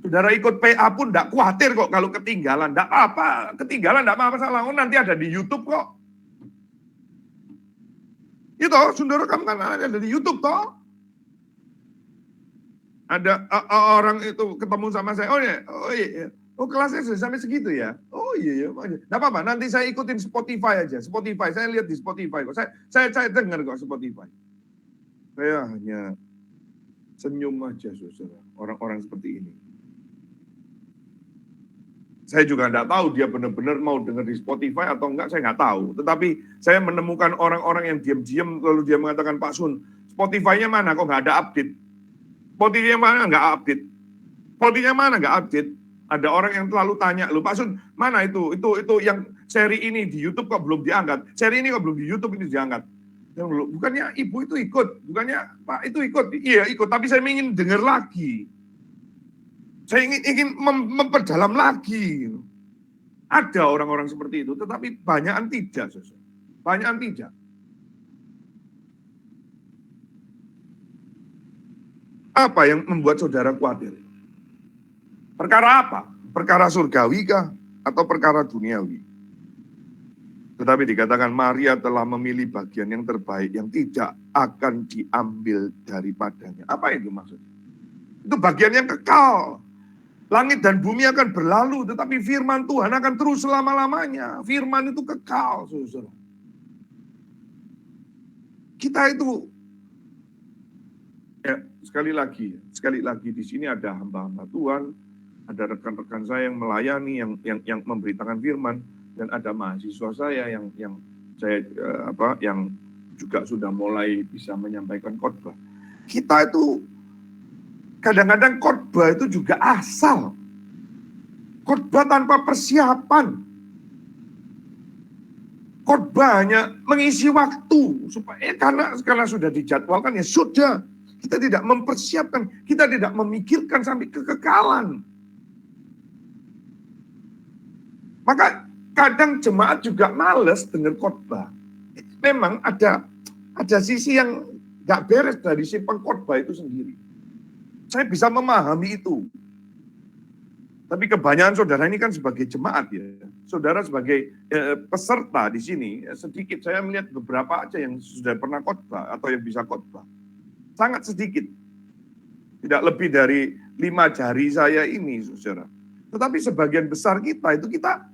Saudara ikut PA pun tidak khawatir kok kalau ketinggalan. Tidak apa, ketinggalan tidak apa-apa salah. Oh, nanti ada di YouTube kok. Itu, saudara kamu kan ada di YouTube toh. Ada orang itu ketemu sama saya, oh kelasnya sudah sampai segitu ya. Oh iya, nggak apa-apa. Nanti saya ikutin Spotify aja. Spotify, saya lihat di Spotify kok. Saya dengar kok Spotify. Saya hanya senyum aja, saudara. Orang-orang seperti ini. Saya juga nggak tahu dia benar-benar mau dengar di Spotify atau enggak, saya nggak tahu. Tetapi saya menemukan orang-orang yang diam-diam lalu dia mengatakan, Pak Sun, Spotify-nya mana kok nggak ada update? Spotify-nya mana nggak update? Spotify-nya mana nggak update? Ada orang yang terlalu tanya, Pak Sun, mana itu yang seri ini di YouTube kok belum diangkat? Seri ini kok belum di YouTube ini diangkat? Bukannya ibu itu ikut, bukannya Pak itu ikut? Iya ikut, tapi saya ingin dengar lagi. Saya ingin memperdalam lagi. Ada orang-orang seperti itu, tetapi banyakan tidak. Banyakan tidak. Apa yang membuat saudara khawatir? Perkara apa? Perkara surgawi kah? Atau perkara duniawi? Tetapi dikatakan Maria telah memilih bagian yang terbaik yang tidak akan diambil daripadanya. Apa itu maksudnya? Itu bagian yang kekal. Langit dan bumi akan berlalu, tetapi firman Tuhan akan terus selama-lamanya. Firman itu kekal, saudara. Kita itu, ya sekali lagi di sini ada hamba-hamba Tuhan, ada rekan-rekan saya yang melayani, yang memberitakan firman, dan ada mahasiswa saya yang juga sudah mulai bisa menyampaikan khotbah. Kita itu kadang-kadang khotbah itu juga asal. Khotbah tanpa persiapan. Khotbah hanya mengisi waktu supaya karena sudah dijadwalkan ya sudah. Kita tidak mempersiapkan, kita tidak memikirkan sampai kekekalan. Maka kadang jemaat juga malas dengar khotbah. Memang ada sisi yang nggak beres dari si pengkhotbah itu sendiri. Saya bisa memahami itu. Tapi kebanyakan saudara ini kan sebagai jemaat ya. Saudara sebagai peserta di sini, sedikit saya melihat beberapa aja yang sudah pernah khotbah atau yang bisa khotbah. Sangat sedikit. Tidak lebih dari 5 jari saya ini, saudara. Tetapi sebagian besar kita itu kita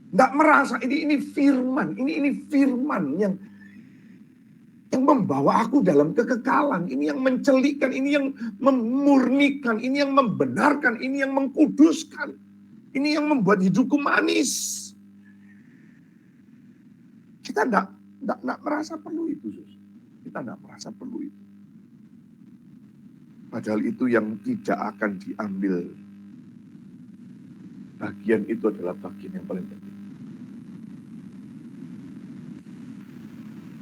tidak merasa ini firman, ini firman yang membawa aku dalam kekekalan, ini yang mencelikkan, ini yang memurnikan, ini yang membenarkan, ini yang mengkuduskan, ini yang membuat hidupku manis. Kita tidak merasa perlu itu, kita tidak merasa perlu itu. Padahal itu yang tidak akan diambil. Bagian itu adalah bagian yang paling penting.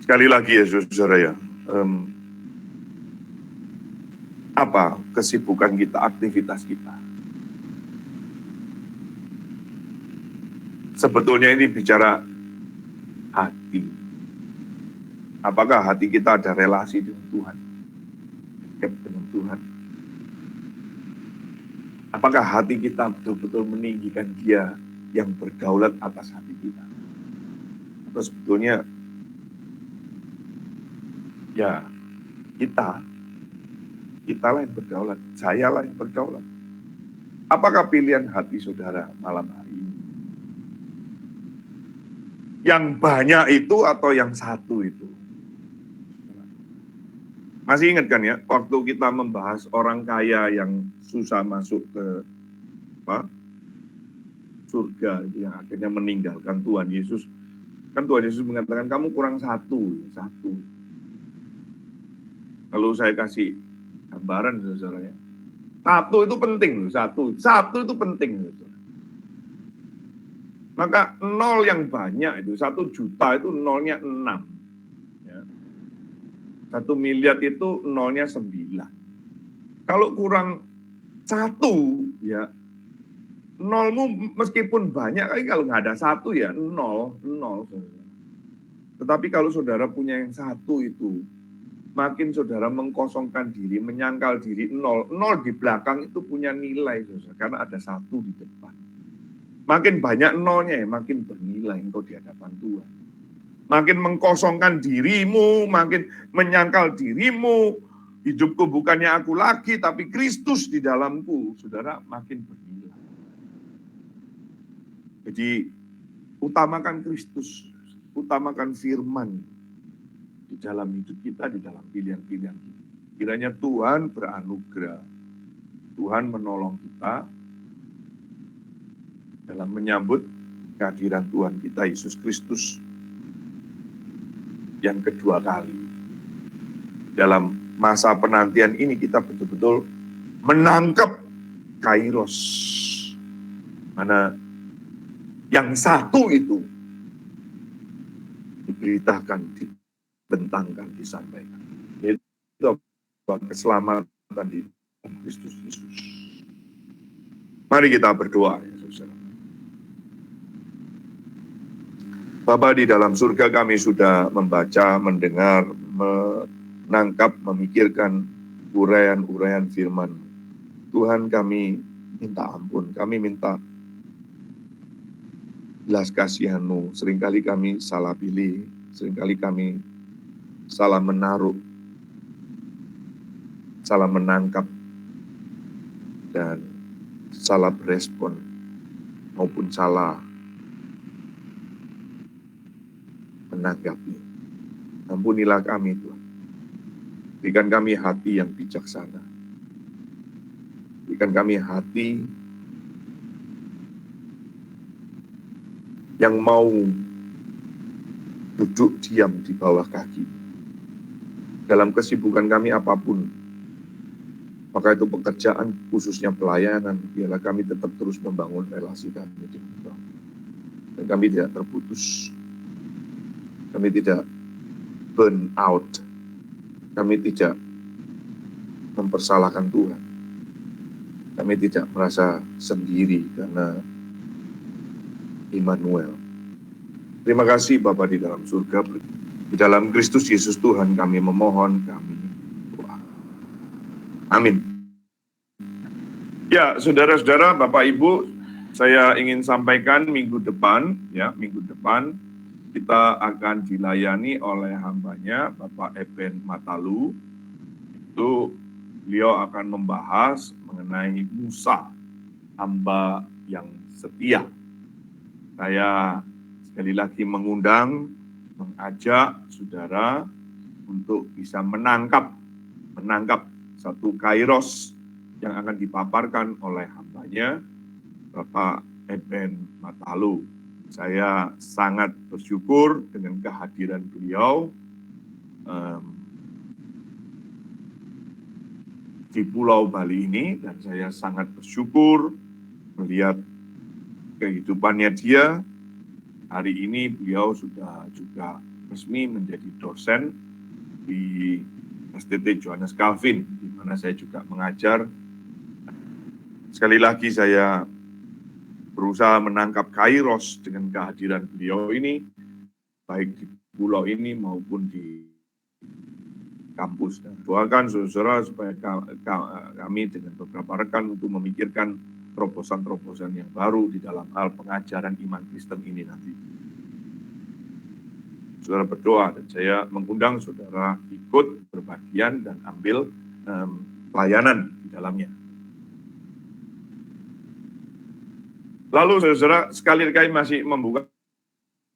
Sekali lagi ya saudara ya, apa kesibukan kita, aktivitas kita? Sebetulnya ini bicara hati. Apakah hati kita ada relasi dengan Tuhan? Dekat dengan Tuhan? Apakah hati kita betul-betul meninggikan Dia yang berdaulat atas hati kita? Atau sebetulnya ya kita lah yang berdaulat, saya lah yang berdaulat. Apakah pilihan hati saudara malam hari ini? Yang banyak itu atau yang satu itu? Masih ingat kan ya, waktu kita membahas orang kaya yang susah masuk ke surga, yang akhirnya meninggalkan Tuhan Yesus. Kan Tuhan Yesus mengatakan, kamu kurang satu. Kalau saya kasih gambaran, saudara ya, satu itu penting, satu itu penting, saudara. Maka 0 yang banyak itu, 1 juta itu 0-nya 6. Ya. 1 miliar itu 0-nya 9. Kalau kurang 1, ya, 0-mu meskipun banyak, kalau nggak ada 1 ya 0. Tetapi kalau saudara punya yang 1 itu, makin saudara mengkosongkan diri, menyangkal diri 0 di belakang itu punya nilai, saudara, karena ada 1 di depan. Makin banyak 0-nya, makin bernilai engkau di hadapan Tuhan. Makin mengkosongkan dirimu, makin menyangkal dirimu, hidupku bukannya aku lagi, tapi Kristus di dalamku, saudara, makin bernilai. Jadi, utamakan Kristus, utamakan firman di dalam hidup kita, di dalam pilihan-pilihan kita. Kiranya Tuhan beranugerah, Tuhan menolong kita dalam menyambut kehadiran Tuhan kita Yesus Kristus yang kedua kali. Dalam masa penantian ini kita betul-betul menangkap kairos, mana yang 1 itu diberitakan, dibentangkan, disampaikan. Itu keselamatan di Kristus Yesus. Mari kita berdoa, ya saudara. Bapa di dalam surga, kami sudah membaca, mendengar, menangkap, memikirkan uraian-uraian firman. Tuhan, kami minta ampun, kami minta belas kasihan-Mu. Seringkali kami salah pilih, seringkali kami salah menaruh, salah menangkap, dan salah berespon, maupun salah menanggapi. Ampunilah kami, Tuhan. Berikan kami hati yang bijaksana. Berikan kami hati yang mau duduk diam di bawah kaki. Dalam kesibukan kami apapun, maka itu pekerjaan, khususnya pelayanan, biarlah kami tetap terus membangun relasi kami dengan Tuhan. Dan kami tidak terputus. Kami tidak burn out. Kami tidak mempersalahkan Tuhan. Kami tidak merasa sendiri karena Immanuel. Terima kasih Bapa di dalam surga. Di dalam Kristus Yesus Tuhan kami memohon, kami doa. Amin. Ya, saudara-saudara, Bapak Ibu, saya ingin sampaikan minggu depan kita akan dilayani oleh hambanya Bapak Eben Matalu. Itu beliau akan membahas mengenai Musa, hamba yang setia. Saya sekali lagi mengundang, mengajak saudara untuk bisa menangkap satu kairos yang akan dipaparkan oleh hambanya Bapak Eben Matalu. Saya sangat bersyukur dengan kehadiran beliau di Pulau Bali ini, dan saya sangat bersyukur melihat kehidupannya dia. Hari ini beliau sudah juga resmi menjadi dosen di STT Johannes Calvin, di mana saya juga mengajar. Sekali lagi saya berusaha menangkap kairos dengan kehadiran beliau ini, baik di pulau ini maupun di kampus. Dan doakan saudara supaya kami dengan beberapa rekan untuk memikirkan terobosan-terobosan yang baru di dalam hal pengajaran iman Kristen ini nanti. Saudara berdoa, dan saya mengundang saudara ikut berbagian dan ambil pelayanan di dalamnya. Lalu saudara sekali lagi masih membuka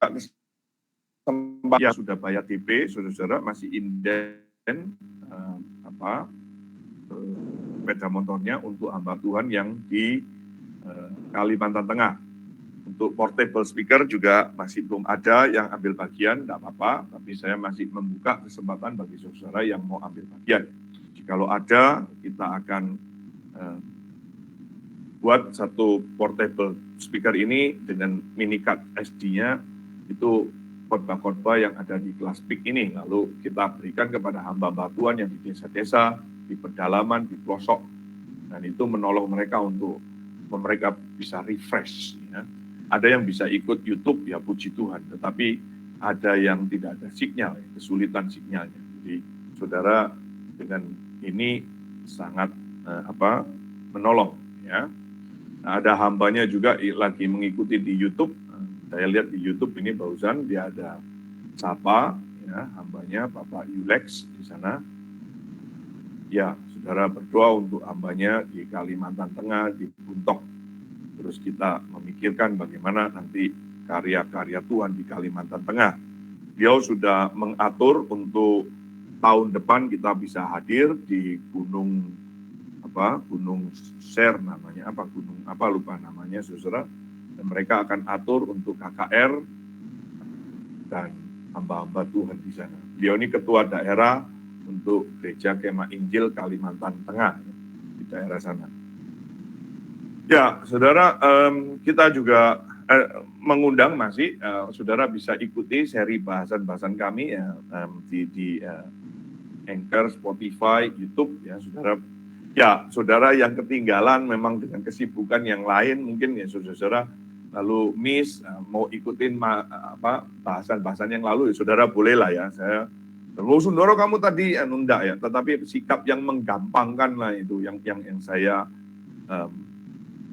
kesempatan yang sudah bayar DP, saudara masih inden sepeda motornya untuk hamba Tuhan yang di Kalimantan Tengah. Untuk portable speaker juga masih belum ada yang ambil bagian, tidak apa-apa, tapi saya masih membuka kesempatan bagi saudara yang mau ambil bagian. Jikalau ada, kita akan buat satu portable speaker ini dengan mini card SD-nya, itu khotbah-khotbah yang ada di kelas PIK ini, lalu kita berikan kepada hamba-hamba Tuhan yang di desa-desa, di pedalaman, di pelosok, dan itu menolong mereka untuk mereka bisa refresh. Ya. Ada yang bisa ikut YouTube, ya puji Tuhan, tetapi ada yang tidak ada sinyal, kesulitan sinyalnya. Jadi saudara dengan ini sangat menolong. Ya. Nah, ada hambanya juga lagi mengikuti di YouTube. Saya lihat di YouTube ini barusan dia ada sapa, ya, hambanya Bapak Yulex di sana. Ya, saudara berdoa untuk hambanya di Kalimantan Tengah, di Buntok. Terus kita memikirkan bagaimana nanti karya-karya Tuhan di Kalimantan Tengah. Beliau sudah mengatur untuk tahun depan kita bisa hadir di Gunung Ser namanya, lupa namanya saudara. Dan mereka akan atur untuk KKR dan hamba-hamba Tuhan di sana. Beliau ini ketua daerah untuk Gereja Kemah Injil Kalimantan Tengah di daerah sana. Ya, saudara, kita juga mengundang masih saudara bisa ikuti seri bahasan-bahasan kami ya di Anchor, Spotify, YouTube ya, saudara. Ya, saudara yang ketinggalan memang dengan kesibukan yang lain mungkin ya saudara lalu mau ikutin bahasan-bahasan yang lalu ya saudara bolehlah ya. Saya Sundoro kamu tadi nunda ya, tetapi sikap yang menggampangkan lah itu yang saya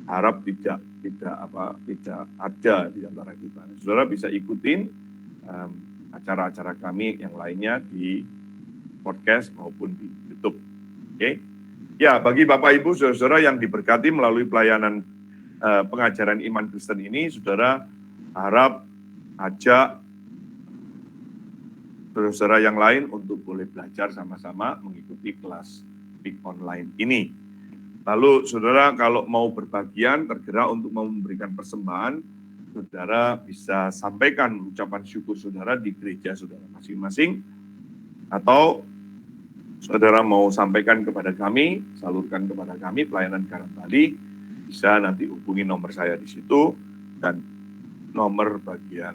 harap tidak ada di antara kita. Saudara bisa ikutin acara-acara kami yang lainnya di podcast maupun di YouTube. Oke. Ya, bagi Bapak Ibu saudara yang diberkati melalui pelayanan pengajaran iman Kristen ini, saudara harap ajak saudara yang lain untuk boleh belajar sama-sama mengikuti kelas PIK online ini. Lalu saudara kalau mau berbagian, tergerak untuk mau memberikan persembahan, saudara bisa sampaikan ucapan syukur saudara di gereja saudara masing-masing, atau saudara mau sampaikan kepada kami, salurkan kepada kami pelayanan Garam Bali, bisa nanti hubungi nomor saya di situ dan nomor bagian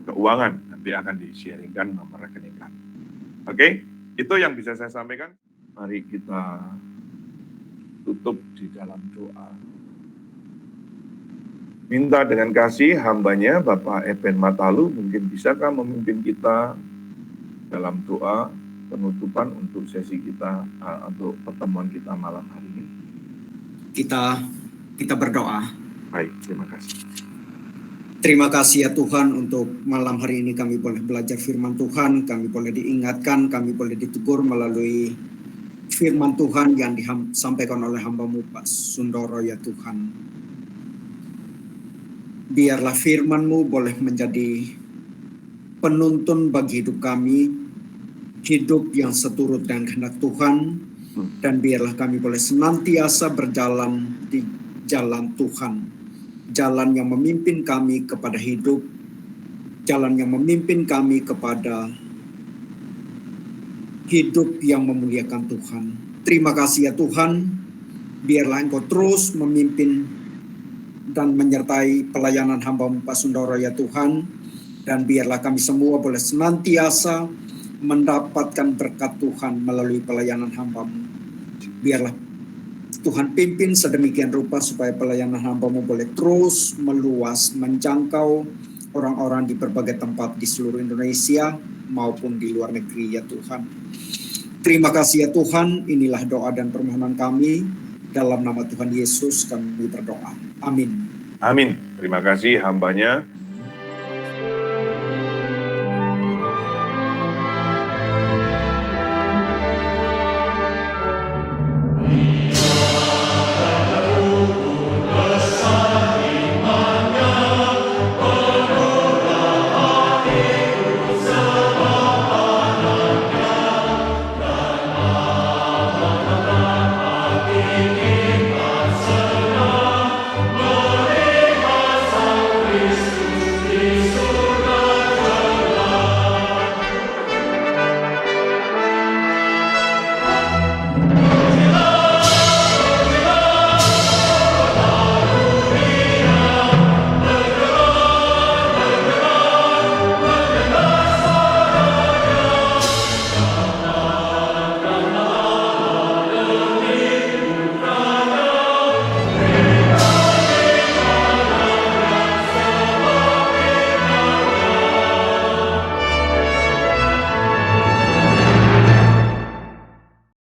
keuangan nanti akan di-sharingkan nomor rekening kami. Oke, itu yang bisa saya sampaikan. Mari kita tutup di dalam doa. Minta dengan kasih hambanya Bapak Eben Matalu, mungkin bisakah memimpin kita dalam doa penutupan untuk sesi kita, untuk pertemuan kita malam hari ini. Kita berdoa. Baik, terima kasih. Terima kasih ya Tuhan untuk malam hari ini kami boleh belajar firman Tuhan, kami boleh diingatkan, kami boleh ditegur melalui firman Tuhan yang disampaikan oleh hamba-Mu Pak Sundoro ya Tuhan. Biarlah firman-Mu boleh menjadi penuntun bagi hidup kami, hidup yang seturut dengan kehendak Tuhan, dan biarlah kami boleh senantiasa berjalan di jalan Tuhan. Jalan yang memimpin kami kepada hidup, jalan yang memimpin kami kepada hidup yang memuliakan Tuhan. Terima kasih ya Tuhan, biarlah Engkau terus memimpin dan menyertai pelayanan hamba-Mu Pak Sundoro ya Tuhan, dan biarlah kami semua boleh senantiasa mendapatkan berkat Tuhan melalui pelayanan hamba-Mu. Biarlah Tuhan pimpin sedemikian rupa supaya pelayanan hamba-Mu boleh terus meluas, menjangkau orang-orang di berbagai tempat di seluruh Indonesia maupun di luar negeri ya Tuhan. Terima kasih ya Tuhan, inilah doa dan permohonan kami. Dalam nama Tuhan Yesus kami berdoa. Amin. Amin. Terima kasih hambanya